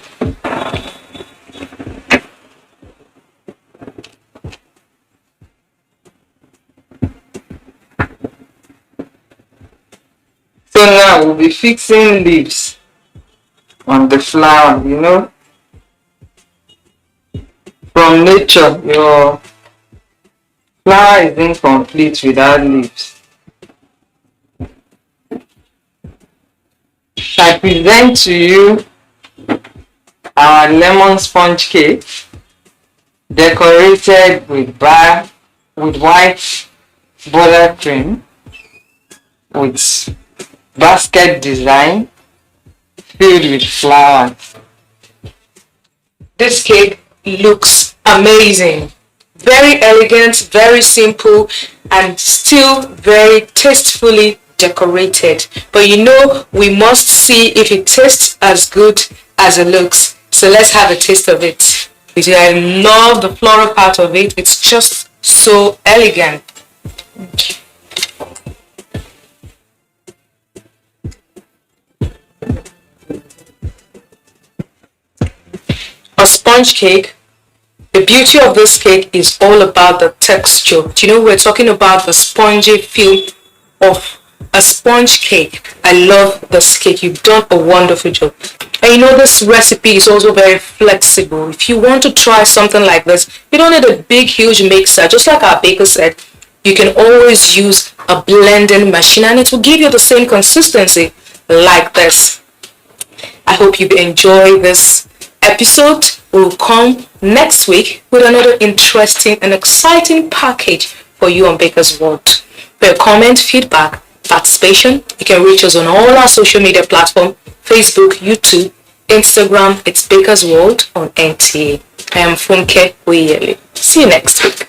So now we'll be fixing leaves on the flower, you know. From nature, your flower is incomplete without leaves. I present to you our lemon sponge cake decorated with white buttercream with basket design filled with flowers. This cake looks amazing. Very elegant, very simple, and still very tastefully decorated. But you know, we must see if it tastes as good as it looks. So let's have a taste of it. Because I love the floral part of it. It's just so elegant. A sponge cake. The beauty of this cake is all about the texture. Do you know, we're talking about the spongy feel of a sponge cake. I love this cake. You've done a wonderful job. And you know, this recipe is also very flexible. If you want to try something like this, you don't need a big, huge mixer. Just like our baker said, you can always use a blending machine and it will give you the same consistency like this. I hope you enjoy this episode. Will come next week with another interesting and exciting package for you on Baker's World. For your comment, feedback, participation, you can reach us on all our social media platforms: Facebook, YouTube, Instagram. It's Baker's World on NTA. I am Funke Oyele. See you next week.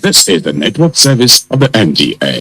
This is the network service of the NTA.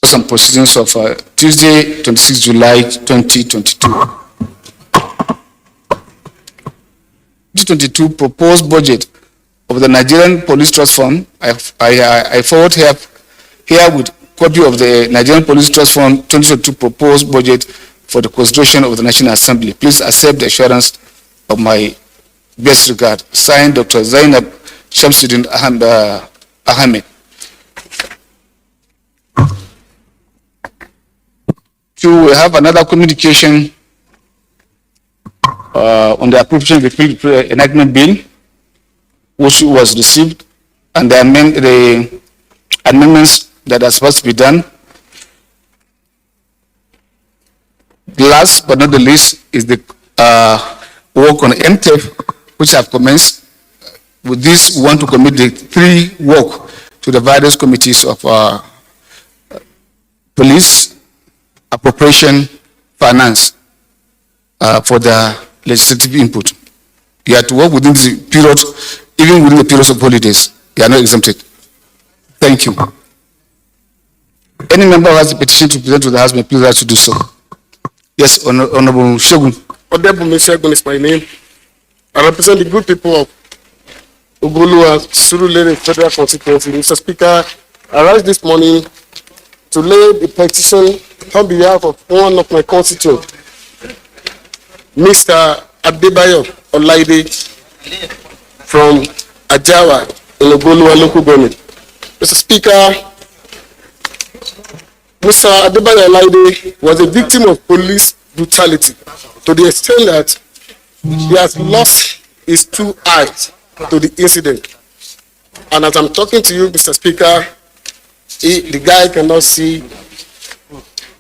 Some proceedings of Tuesday, 26 July 2022. 2022 proposed budget of the Nigerian Police Trust Fund. I forward here with copy of the Nigerian Police Trust Fund 2022 proposed budget for the consideration of the National Assembly. Please accept the assurance of my best regard. Signed, Dr. Zainab Shamsuddin Ahmed. Two, we have another communication on the appropriation of the field enactment bill, which was received, and the amendments that are supposed to be done. Last but not the least is the work on MTF, which have commenced. With this, we want to commit the three work to the various committees of police, appropriation, finance, for the legislative input. You have to work within the period, even within the periods of holidays. You are not exempted. Thank you. Any member who has a petition to present to the House may please rise to do so. Yes, Honorable Shogun. Honorable Mr. Shogun is my name. I represent the good people of Ogolua, Surulere Federal Constituency. Mr. Speaker, I rise this morning to lay the petition on behalf of one of my constituents, Mr. Adebayo Olaide from Ajawa in Ogolua local government. Mr. Speaker, Mr. Adebayo Olaide was a victim of police brutality to the extent that he has lost his two eyes to the incident. And as I'm talking to you, Mr. Speaker, the guy cannot see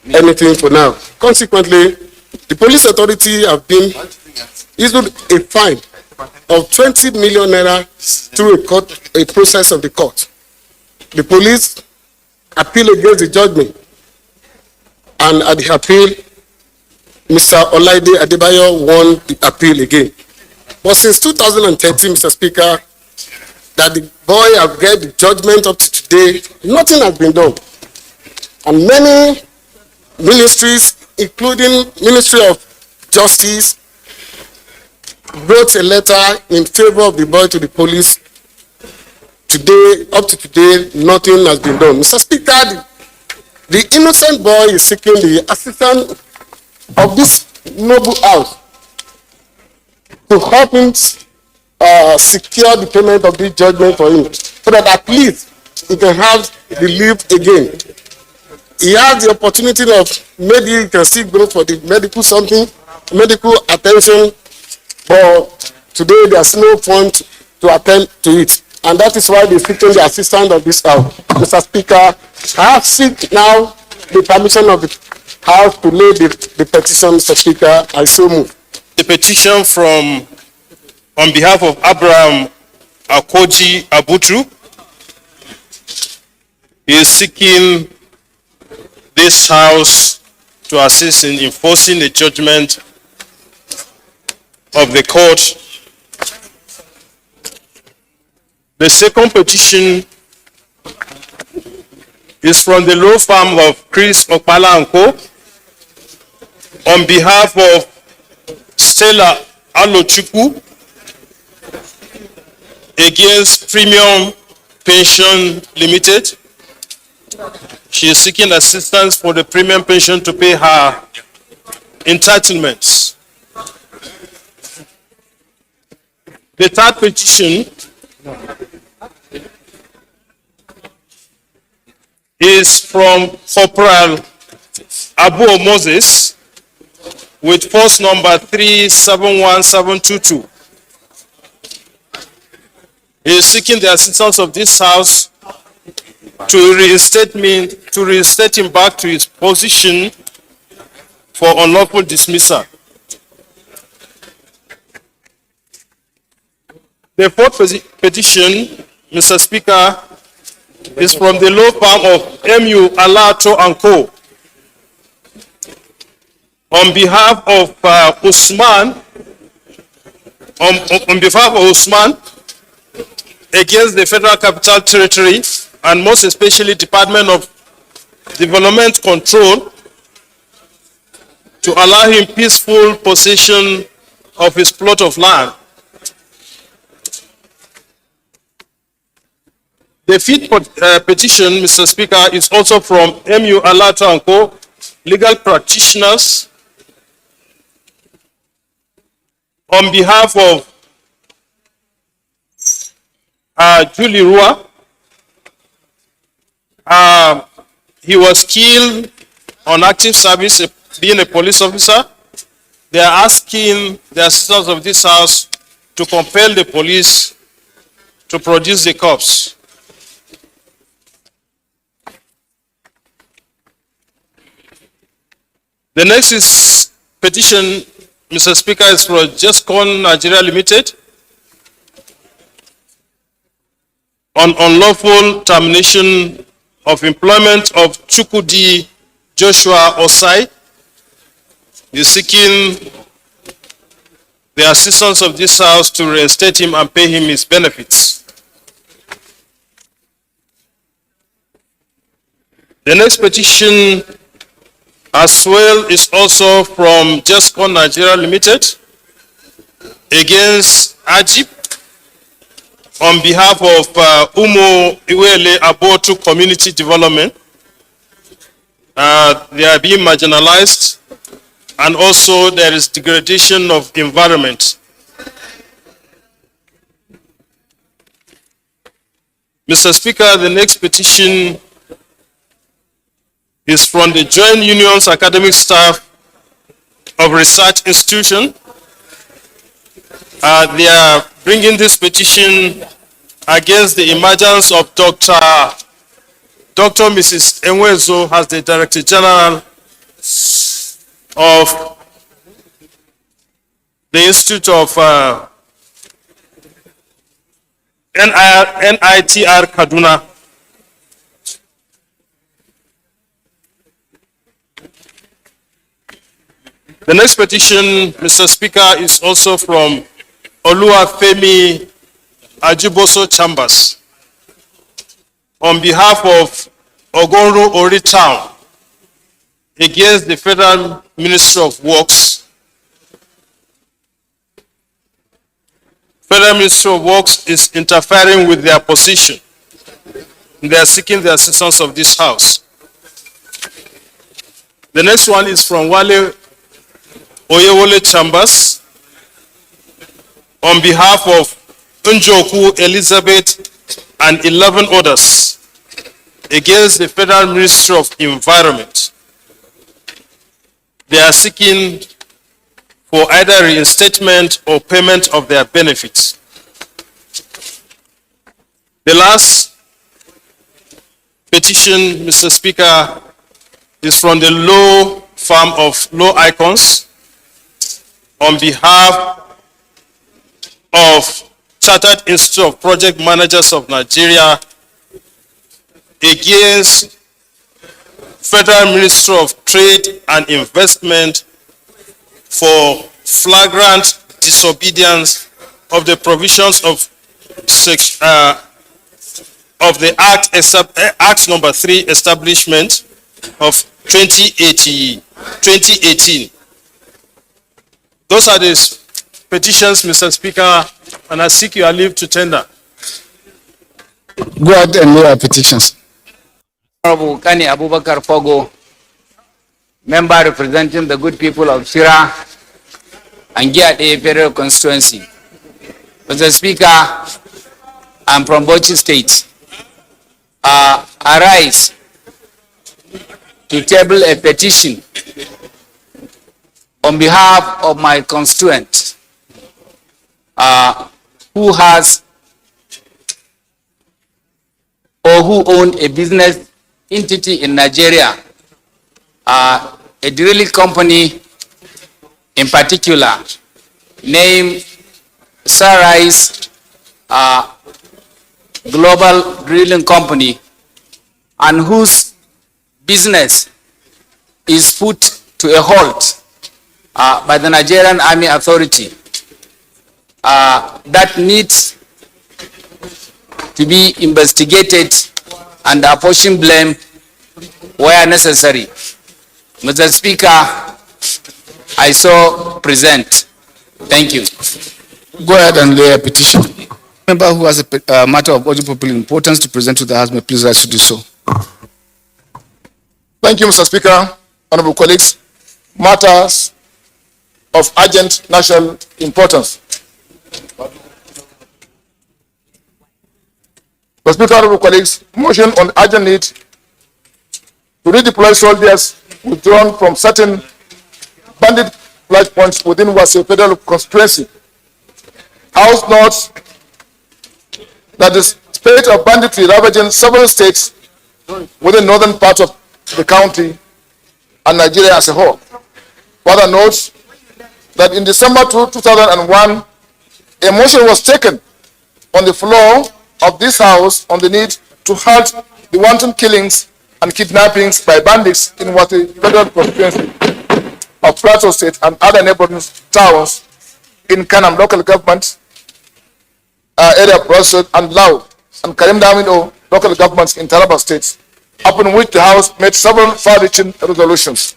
anything for now. Consequently, the police authority have been issued a fine of 20 million naira through a process of the court. The police appeal against the judgment, and at the appeal, Mr. Olaide Adebayo won the appeal again. But since 2013, Mr. Speaker, that the boy have get the judgment up to today, nothing has been done. And many ministries, including Ministry of Justice, wrote a letter in favor of the boy to the police. Today, up to today, nothing has been done. Mr. Speaker, the innocent boy is seeking the assistance of this noble house to help him secure the payment of this judgment for him, so that at least he can have relief again. He has the opportunity of maybe he can still go for the medical attention, but today there's no fund to attend to it. And that is why they're seeking the assistance of this house. Mr. Speaker, I have seek now the permission of the How to lay the petition, Mr. Speaker, I so move. The petition on behalf of Abraham Akoji Abutru is seeking this House to assist in enforcing the judgment of the court. The second petition is from the law firm of Chris Okpala and Co. on behalf of Stella Alochukwu against Premium Pension Limited. She is seeking assistance for the premium pension to pay her entitlements. The third petition is from Corporal Abu Moses with force number 371722. He is seeking the assistance of this House to reinstate him back to his position for unlawful dismissal. The fourth petition, Mr. Speaker, is from the law firm of MU Alato and Co. On behalf of Usman, against the Federal Capital Territory and most especially Department of Development Control to allow him peaceful possession of his plot of land. The fifth petition, Mr. Speaker, is also from MU Alato and Co. Legal practitioners on behalf of Julie Rua. He was killed on active service, being a police officer. They are asking the assistance of this House to compel the police to produce the corpse. The next is petition, Mr. Speaker, is for JustCon Nigeria Limited on unlawful termination of employment of Chukwudi Joshua Osai. He is seeking the assistance of this House to reinstate him and pay him his benefits. The next petition as well is also from JustCon Nigeria Limited against Ajib on behalf of Umo Iwele Abotu Community Development. They are being marginalized, and also there is degradation of environment. Mr. Speaker, the next petition is from the Joint Unions Academic Staff of Research Institution. They are bringing this petition against the emergence of Dr. Mrs. Enwezo as the Director General of the Institute of NITR Kaduna. The next petition, Mr. Speaker, is also from Oluwafemi Ajiboso Chambers on behalf of Ogonru Ori Town against the Federal Ministry of Works. Federal Ministry of Works is interfering with their position. They are seeking the assistance of this House. The next one is from Wale Oyewole Chambers on behalf of Njoku Elizabeth and 11 others against the Federal Ministry of Environment. They are seeking for either reinstatement or payment of their benefits. The last petition, Mr. Speaker, is from the law firm of Law Icons, on behalf of Chartered Institute of Project Managers of Nigeria, against Federal Ministry of Trade and Investment for flagrant disobedience of the provisions of the Act number 3 establishment of 2018. Those are the petitions, Mr. Speaker, and I seek your leave to tender. Go ahead and lay our petitions. Honorable Kani Abubakar Fogo, member representing the good people of Shira and Giade Federal Constituency. Mr. Speaker, I'm from Bauchi State. I rise to table a petition on behalf of my constituent who has or who owned a business entity in Nigeria, a drilling company in particular, named Sunrise Global Drilling Company, and whose business is put to a halt by the Nigerian Army Authority, that needs to be investigated and apportion blame where necessary. Mr. Speaker, I so present. Thank you. Go ahead and lay a petition. Member who has a matter of urgent public importance to present to the House may please rise to do so. Thank you, Mr. Speaker. Honorable colleagues, matters of urgent national importance. Mr. Speaker, honorable colleagues, motion on urgent need to redeploy soldiers withdrawn from certain bandit flight points within Wase Federal Constituency. House notes that the spate of banditry ravaging several states within northern part of the county and Nigeria as a whole. Further notes that in December 2001, a motion was taken on the floor of this House on the need to halt the wanton killings and kidnappings by bandits in Wase Federal Constituency of Plateau State and other neighboring towns in Kanam local government area process and Lao and Karim Damido local governments in Taraba states, upon which the House made several far-reaching resolutions.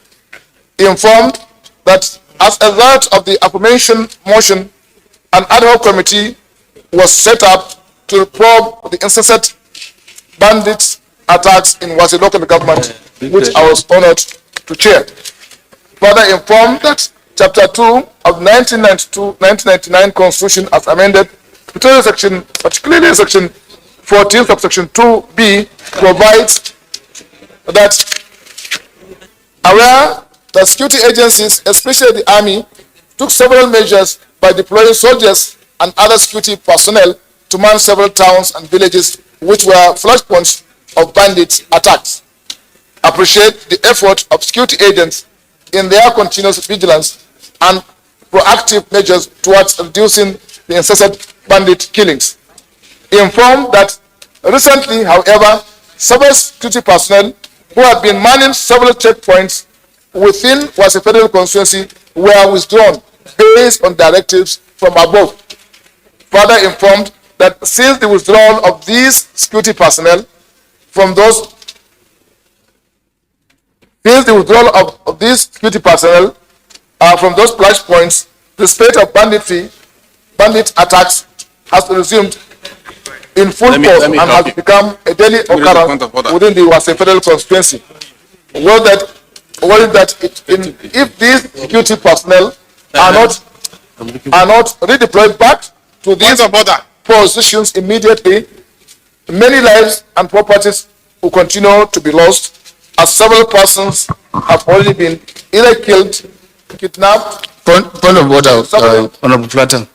He informed that as a result of the aforementioned motion, an ad hoc committee was set up to probe the incessant bandit attacks in Wase local government, which I was honored to chair. Further informed that Chapter 2 of 1992-1999 Constitution as amended, particularly section 14 subsection 2b, provides that aware that security agencies, especially the army, took several measures by deploying soldiers and other security personnel to man several towns and villages which were flashpoints of bandit attacks. Appreciate the effort of security agents in their continuous vigilance and proactive measures towards reducing the incessant bandit killings. Informed that recently, however, several security personnel who had been manning several checkpoints within Wase Federal Constituency were withdrawn based on directives from above. Further informed that since the withdrawal of these security personnel from those from those flash points, the spate of bandit attacks has resumed in full force and has become a daily occurrence within the Wase Federal Constituency. Worried that if these security personnel are not redeployed back to these positions immediately, many lives and properties will continue to be lost, as several persons have already been either killed, kidnapped. Point of order, Honorable Platter.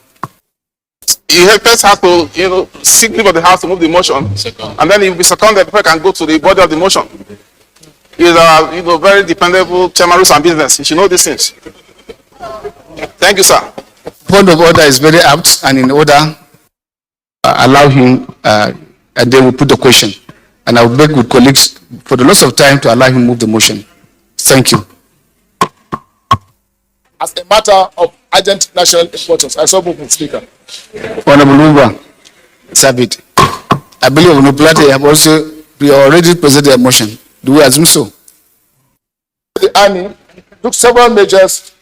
You first have to, seek leave of the House to move the motion, and then it will be seconded before I can go to the body of the motion. He's a very dependable chairman of business. You should know these things. Thank you, sir. Point of order is very apt and in order. Allow him, and then we'll put the question. And I will beg with colleagues for the loss of time to allow him move the motion. Thank you. As a matter of urgent national importance, I so move, Mr. Speaker. Honorable Lumba, Sabit. I believe Honorable Plate have also already presented a motion. Do we assume so? The army took several measures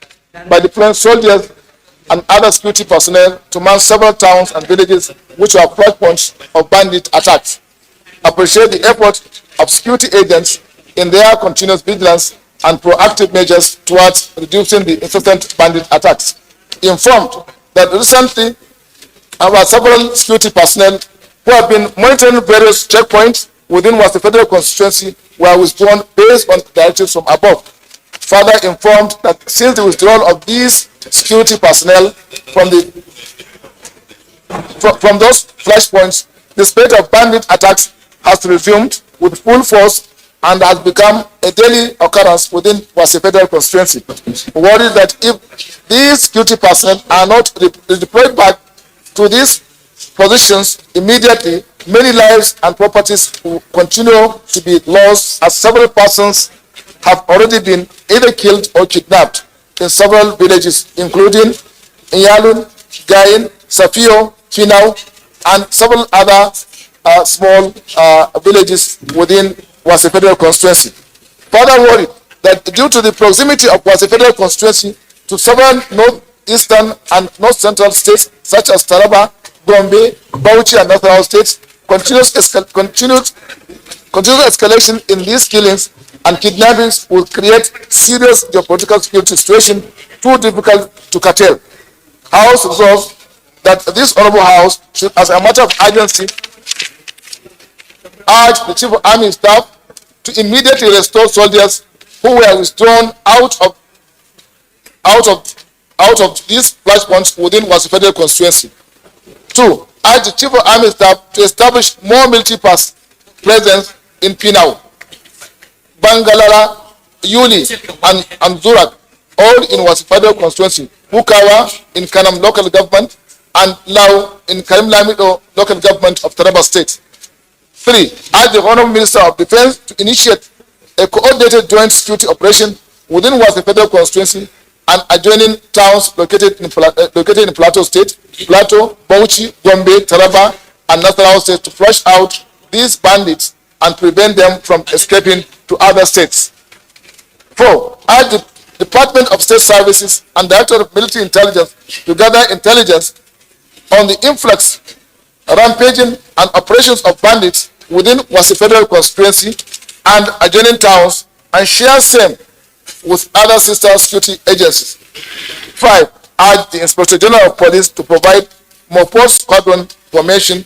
by deploying soldiers and other security personnel to man several towns and villages which are flashpoints of bandit attacks. Appreciate the effort of security agents in their continuous vigilance and proactive measures towards reducing the incessant bandit attacks. Informed that recently about several security personnel who have been monitoring various checkpoints within the federal constituency were withdrawn based on directives from above. Further informed that since the withdrawal of these security personnel from those flashpoints, the spate of bandit attacks has resumed with full force and has become a daily occurrence within Wase Federal constituency. Worried that if these security personnel are not redeployed back to these positions immediately, many lives and properties will continue to be lost, as several persons have already been either killed or kidnapped in several villages, including Inyalun, Gain, Safio, Kinau, and several other small villages within Wase Federal constituency. Further worried that due to the proximity of Wase Federal constituency to several northeastern and north central states such as Taraba, Gombe, Bauchi, and Northern states, continuous escalation in these killings and kidnappings will create serious geopolitical security situation too difficult to curtail. House resolves that this honorable house should, as a matter of urgency, urge the Chief of Army Staff to immediately restore soldiers who were withdrawn out of these flashpoints within Wase Federal constituency. 2. Urge the Chief of Army Staff to establish more military presence in Pinau, Bangalara, Yuli, and Zurak, all in Wase Federal constituency, Bukawa in Kanam local government, and Lau in Karim Lamido local government of Taraba state. 3. Urge the Honorable Minister of Defense to initiate a coordinated joint security operation within Wase Federal constituency and adjoining towns located in Plateau State, Plateau, Bauchi, Gombe, Taraba, and Nasarawa State to flush out these bandits and prevent them from escaping to other states. 4. Urge the Department of State Services and Director of Military Intelligence to gather intelligence on the influx, rampaging, and operations of bandits within Wase Federal constituency and adjoining towns and share same with other sister security agencies. 5. Urge the Inspector General of Police to provide more post-squadron formation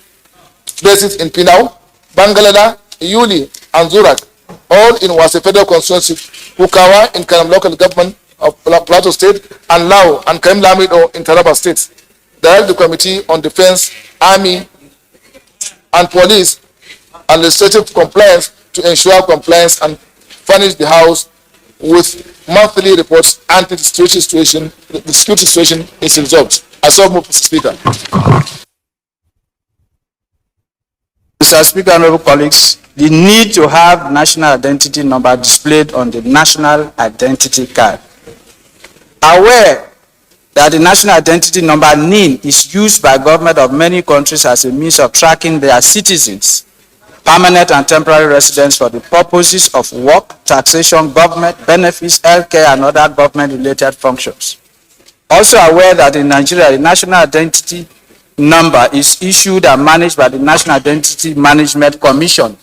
bases in Pinau, Bangalada, Yuli, and Zurak, all in Wase Federal constituency, Bukawa in Kanam local government of Plateau State, and Lau and Karim Lamido in Taraba State. Direct the Committee on Defense, Army, and Police and legislative compliance to ensure compliance and furnish the House with monthly reports until the security situation is resolved. I so move, Mr. Speaker. Mr. Speaker, honorable colleagues, the need to have national identity number displayed on the national identity card. Aware that the national identity number NIN is used by government of many countries as a means of tracking their citizens, permanent and temporary residents, for the purposes of work, taxation, government benefits, healthcare, and other government-related functions. Also aware that in Nigeria, the national identity number is issued and managed by the National Identity Management Commission,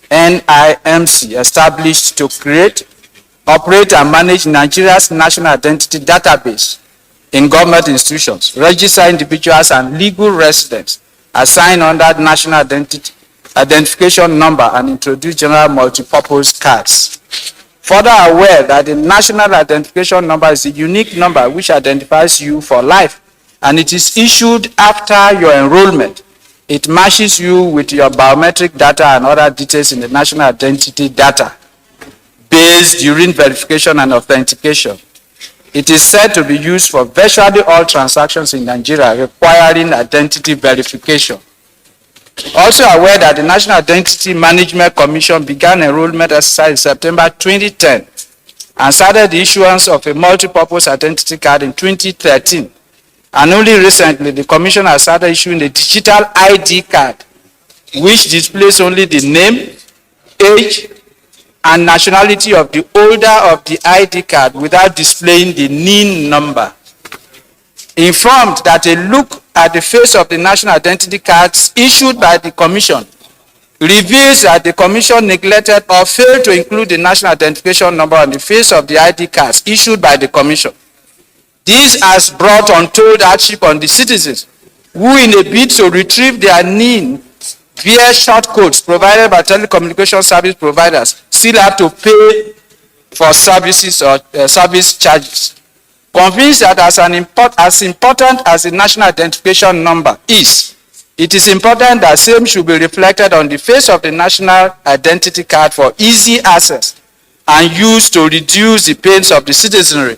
NIMC, established to create, operate, and manage Nigeria's national identity database in government institutions, register individuals and legal residents assigned under national identification number, and introduce general multipurpose cards. Further aware that the national identification number is a unique number which identifies you for life, and it is issued after your enrollment. It matches you with your biometric data and other details in the national identity data based urine verification and authentication. It is said to be used for virtually all transactions in Nigeria requiring identity verification. Also aware that the National Identity Management Commission began enrollment exercise in September 2010 and started the issuance of a multi-purpose identity card in 2013. And only recently, the Commission has started issuing a digital ID card, which displays only the name, age, and nationality of the holder of the ID card without displaying the NIN number. Informed that a look at the face of the national identity cards issued by the Commission reveals that the Commission neglected or failed to include the national identification number on the face of the ID cards issued by the Commission. This has brought untold hardship on the citizens who, in a bid to retrieve their NIN via short codes provided by telecommunication service providers, still have to pay for services or service charges. Convinced that as important as the national identification number is, it is important that same should be reflected on the face of the national identity card for easy access and used to reduce the pains of the citizenry,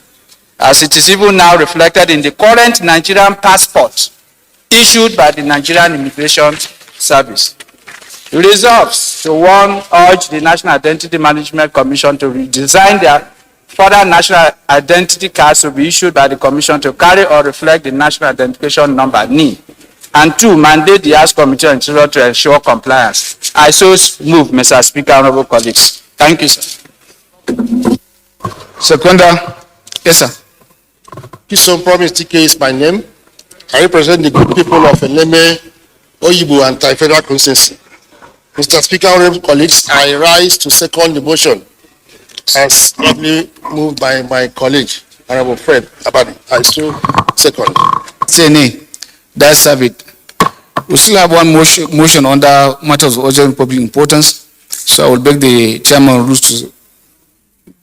as it is even now reflected in the current Nigerian passport issued by the Nigerian Immigration Service. It resolves to urge the National Identity Management Commission to redesign their further national identity cards to be issued by the Commission to carry or reflect the national identification number NIN. And 2, mandate the House Committee on Interior to ensure compliance. I so move, Mr. Speaker, honorable colleagues. Thank you, sir. Seconder. Yes, sir. Kison Promise TK is my name. I represent the good people of Eleme, Oyibo, and Tai Federal Constituency. Mr. Speaker, honorable colleagues, I rise to second the motion as probably moved by my colleague, Honorable Fred Abadi. I still second. Say nay. That's it. We still have one motion under matters of urgent public importance. So I will beg the chairman of rules to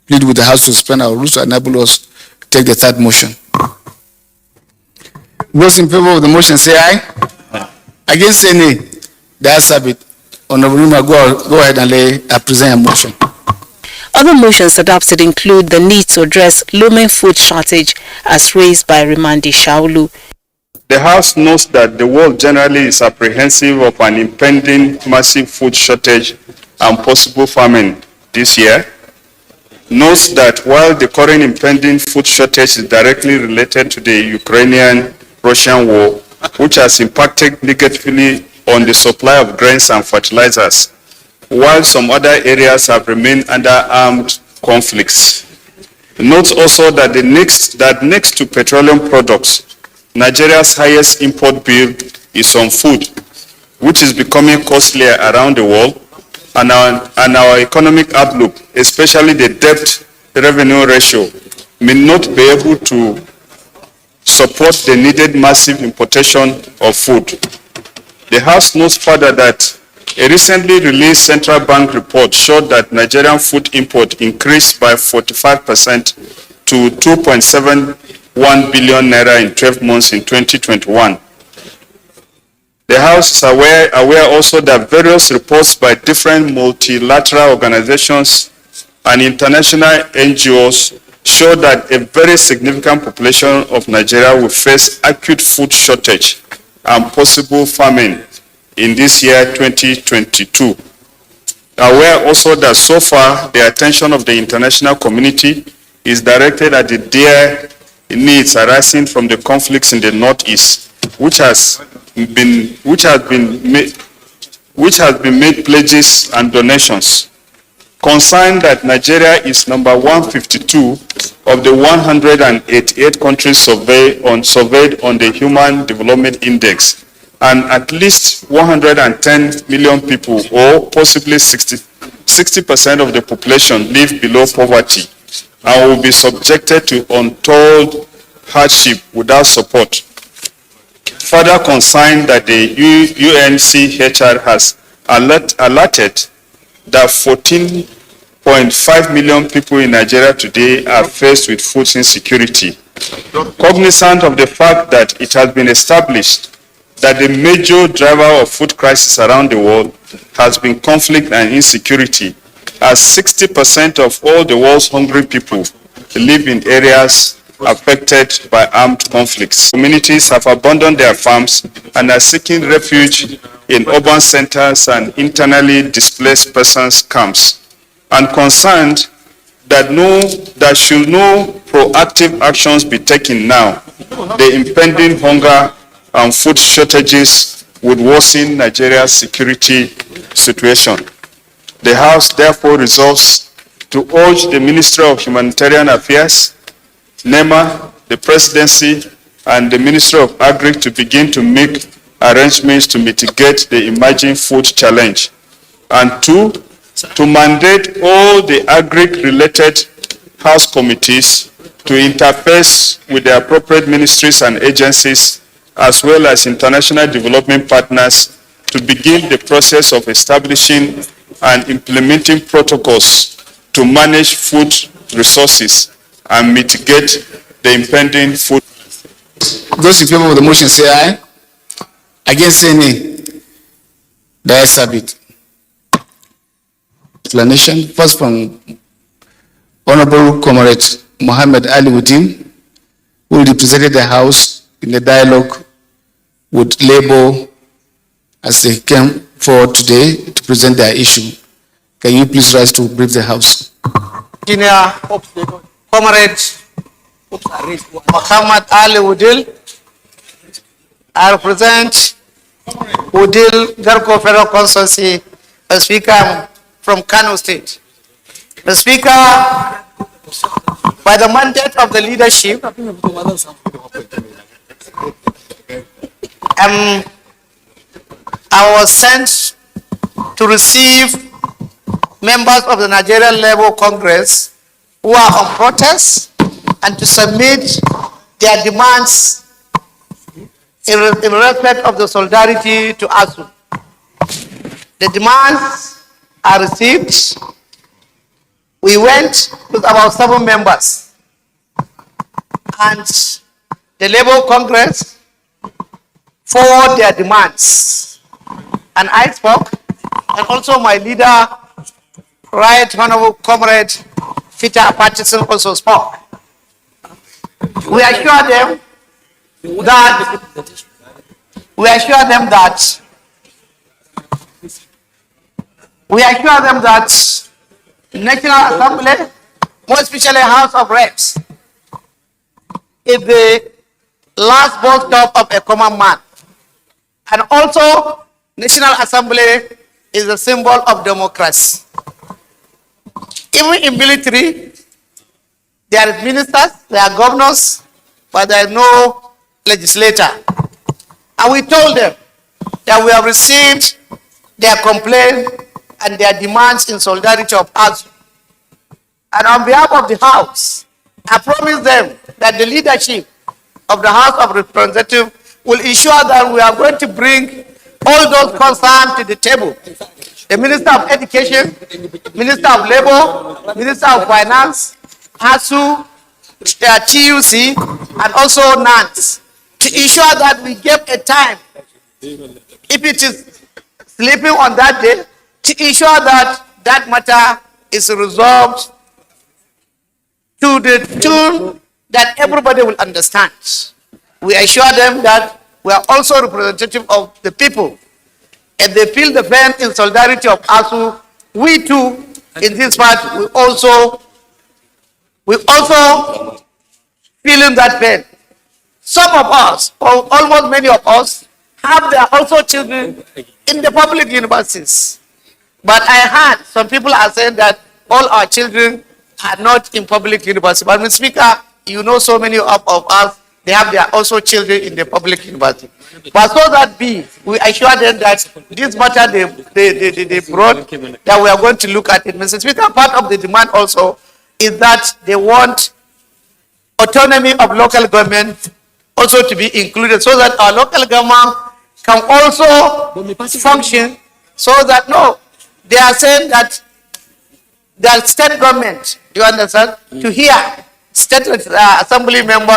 plead with the House to suspend our rules to enable us to take the third motion. Those in favor of the motion say aye. Against say nay. That's it. Honorable Numa, go ahead and present a motion. Other motions adopted include the need to address looming food shortage as raised by Rimandi Shaulu. The House notes that the world generally is apprehensive of an impending massive food shortage and possible famine this year. Notes that while the current impending food shortage is directly related to the Ukrainian-Russian war, which has impacted negatively on the supply of grains and fertilizers, while some other areas have remained under armed conflicts. Note also that next to petroleum products, Nigeria's highest import bill is on food, which is becoming costlier around the world, and our economic outlook, especially the debt-revenue ratio, may not be able to support the needed massive importation of food. The House notes further that a recently released central bank report showed that Nigerian food import increased by 45% to 2.71 billion naira in 12 months in 2021. The House is aware also that various reports by different multilateral organizations and international NGOs show that a very significant population of Nigeria will face acute food shortage and possible famine in this year 2022. Aware also that so far the attention of the international community is directed at the dire needs arising from the conflicts in the Northeast, which has been made pledges and donations. Concerned that Nigeria is number 152 of the 188 countries surveyed on the Human Development Index, and at least 110 million people, or possibly 60% of the population, live below poverty and will be subjected to untold hardship without support. Further concerned that the UNCHR has alerted that 14.5 million people in Nigeria today are faced with food insecurity. Cognizant of the fact that it has been established that the major driver of food crisis around the world has been conflict and insecurity, as 60% of all the world's hungry people live in areas affected by armed conflicts. Communities have abandoned their farms and are seeking refuge in urban centers and internally displaced persons camps, and concerned that should no proactive actions be taken now, the impending hunger and food shortages would worsen Nigeria's security situation. The House therefore resolves to urge the Ministry of Humanitarian Affairs, NEMA, the Presidency, and the Ministry of Agri to begin to make arrangements to mitigate the emerging food challenge. And two, to mandate all the agri-related House committees to interface with the appropriate ministries and agencies, as well as international development partners, to begin the process of establishing and implementing protocols to manage food resources and mitigate the impending food. Those in favor of the motion say aye. Against say nay. The ayes have it. Explanation first from Honorable Comrade Mohammed Ali Uddin, who represented the House in the dialogue with Labour as they came forward today to present their issue. Can you please rise to brief the House? Senior Comrade Mohammed Ali Udil. I represent Udil Garko Federal Constituency, a speaker from Kano State. The Speaker, by the mandate of the leadership, I was sent to receive members of the Nigerian Labour Congress who are on protest and to submit their demands in respect of the solidarity to ASU. The demands are received. We went with about 7 members, and the Labour Congress forwarded their demands. And I spoke, and also my leader, Right Honorable Comrade Peter Patterson, also spoke. We assure them that National Assembly, more especially House of Reps, is the last bus stop of a common man. And also, National Assembly is a symbol of democracy. Even in military, there are ministers, there are governors, but there is no legislator. And we told them that we have received their complaints and their demands in solidarity of us. And on behalf of the House, I promise them that the leadership of the House of Representatives will ensure that we are going to bring all those concerns to the table. The Minister of Education, Minister of Labour, Minister of Finance, ASU, TUC, and also NANS, to ensure that we give a time, if it is sleeping on that day, to ensure that that matter is resolved to the tune that everybody will understand. We assure them that we are also representative of the people. If they feel the pain in solidarity of ASU, we too, in this part, we also feeling that pain. Some of us, or almost many of us, have their also children in the public universities. But I heard some people are saying that all our children are not in public university. But Mr. Speaker, you know so many of us, they have their also children in the public university. But so that be, we assure them that this matter they brought, that we are going to look at it. Mr. Speaker, part of the demand also is that they want autonomy of local government also to be included, so that our local government can also function, so that they are saying that the state government, you understand, to hear state assembly member,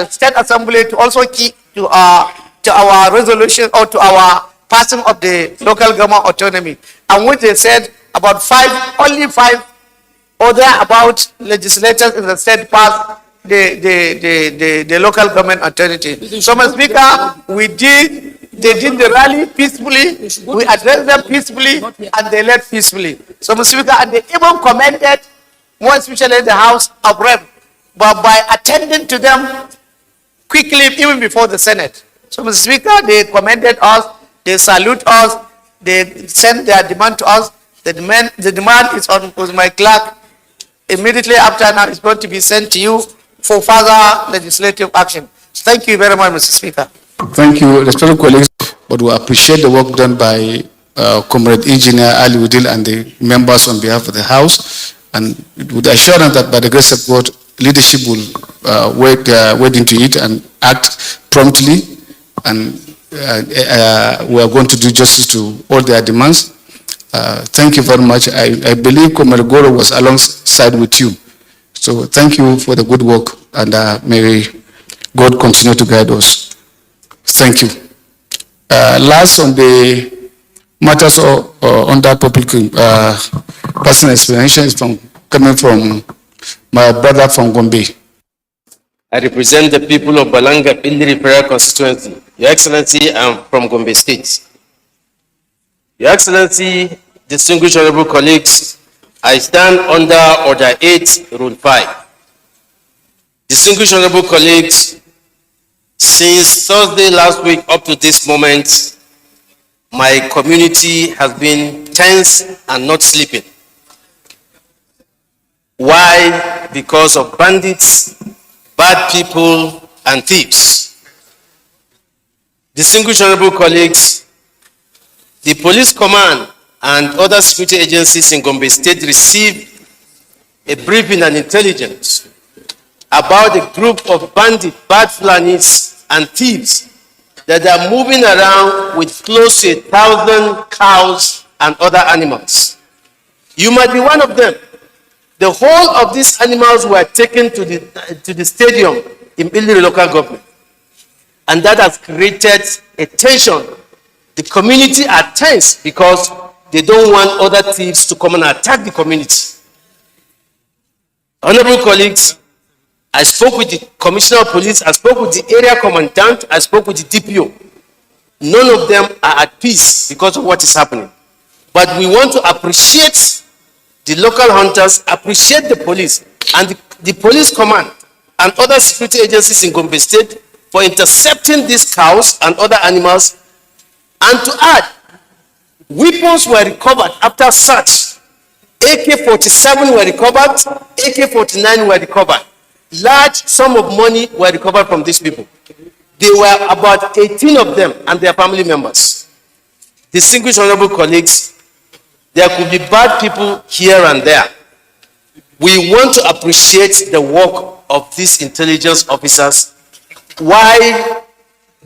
state assembly to also keep to our resolution or to our passing of the local government autonomy, and which they said about only five other about legislators in the state passed the local government authority. So, Mr. Speaker, they did the rally peacefully, we addressed them peacefully, and they left peacefully. So, Mr. Speaker, and they even commended, more especially the House of Rep, but by attending to them quickly, even before the Senate. So, Mr. Speaker, they commended us, they salute us, they send their demand to us. The demand is on my clerk. Immediately after now, it's going to be sent to you for further legislative action. Thank you very much, Mr. Speaker. Thank you, respected colleagues, but we appreciate the work done by Comrade Engineer Ali Udil and the members on behalf of the House, and with assurance that by the grace of God, leadership will wade into it and act promptly, and we are going to do justice to all their demands. Thank you very much. I believe Comrade Goro was alongside with you. So thank you for the good work, and may God continue to guide us. Thank you. Last on the matters under public personal explanation is coming from my brother from Gombe. I represent the people of Balanga Pindi Prayer Constituency. Your Excellency, I'm from Gombe State. Your Excellency, distinguished honorable colleagues, I stand under Order 8, Rule 5. Distinguished honorable colleagues, since Thursday last week up to this moment, my community has been tense and not sleeping. Why? Because of bandits, bad people, and thieves. Distinguished honorable colleagues, the police command and other security agencies in Gombe State received a briefing and intelligence about a group of bandits, bad Fulanis, and thieves that are moving around with close to 1,000 cows and other animals. You might be one of them. The whole of these animals were taken to the stadium in Iliri local government. And that has created a tension. The community are tense because they don't want other thieves to come and attack the community. Honorable colleagues, I spoke with the Commissioner of Police, I spoke with the area commandant, I spoke with the DPO. None of them are at peace because of what is happening. But we want to appreciate the local hunters, appreciate the police and the police command and other security agencies in Gombe State for intercepting these cows and other animals. And to add, weapons were recovered after search. AK-47 were recovered, AK-49 were recovered. Large sum of money were recovered from these people. There were about 18 of them and their family members. Distinguished honorable colleagues, there could be bad people here and there. We want to appreciate the work of these intelligence officers. Why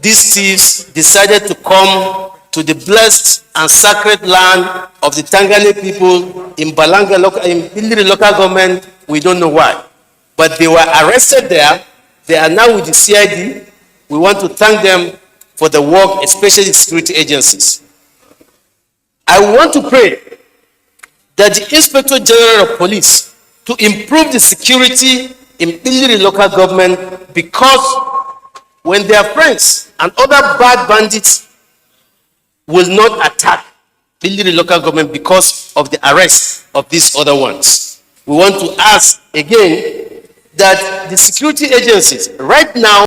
these thieves decided to come to the blessed and sacred land of the Tangane people in Balanga, in Iliri local government, we don't know why. But they were arrested there. They are now with the CID. We want to thank them for the work, especially security agencies. I want to pray that the Inspector General of Police to improve the security in Iliri local government, because when their friends and other bad bandits will not attack Iliri local government because of the arrest of these other ones. We want to ask again that the security agencies right now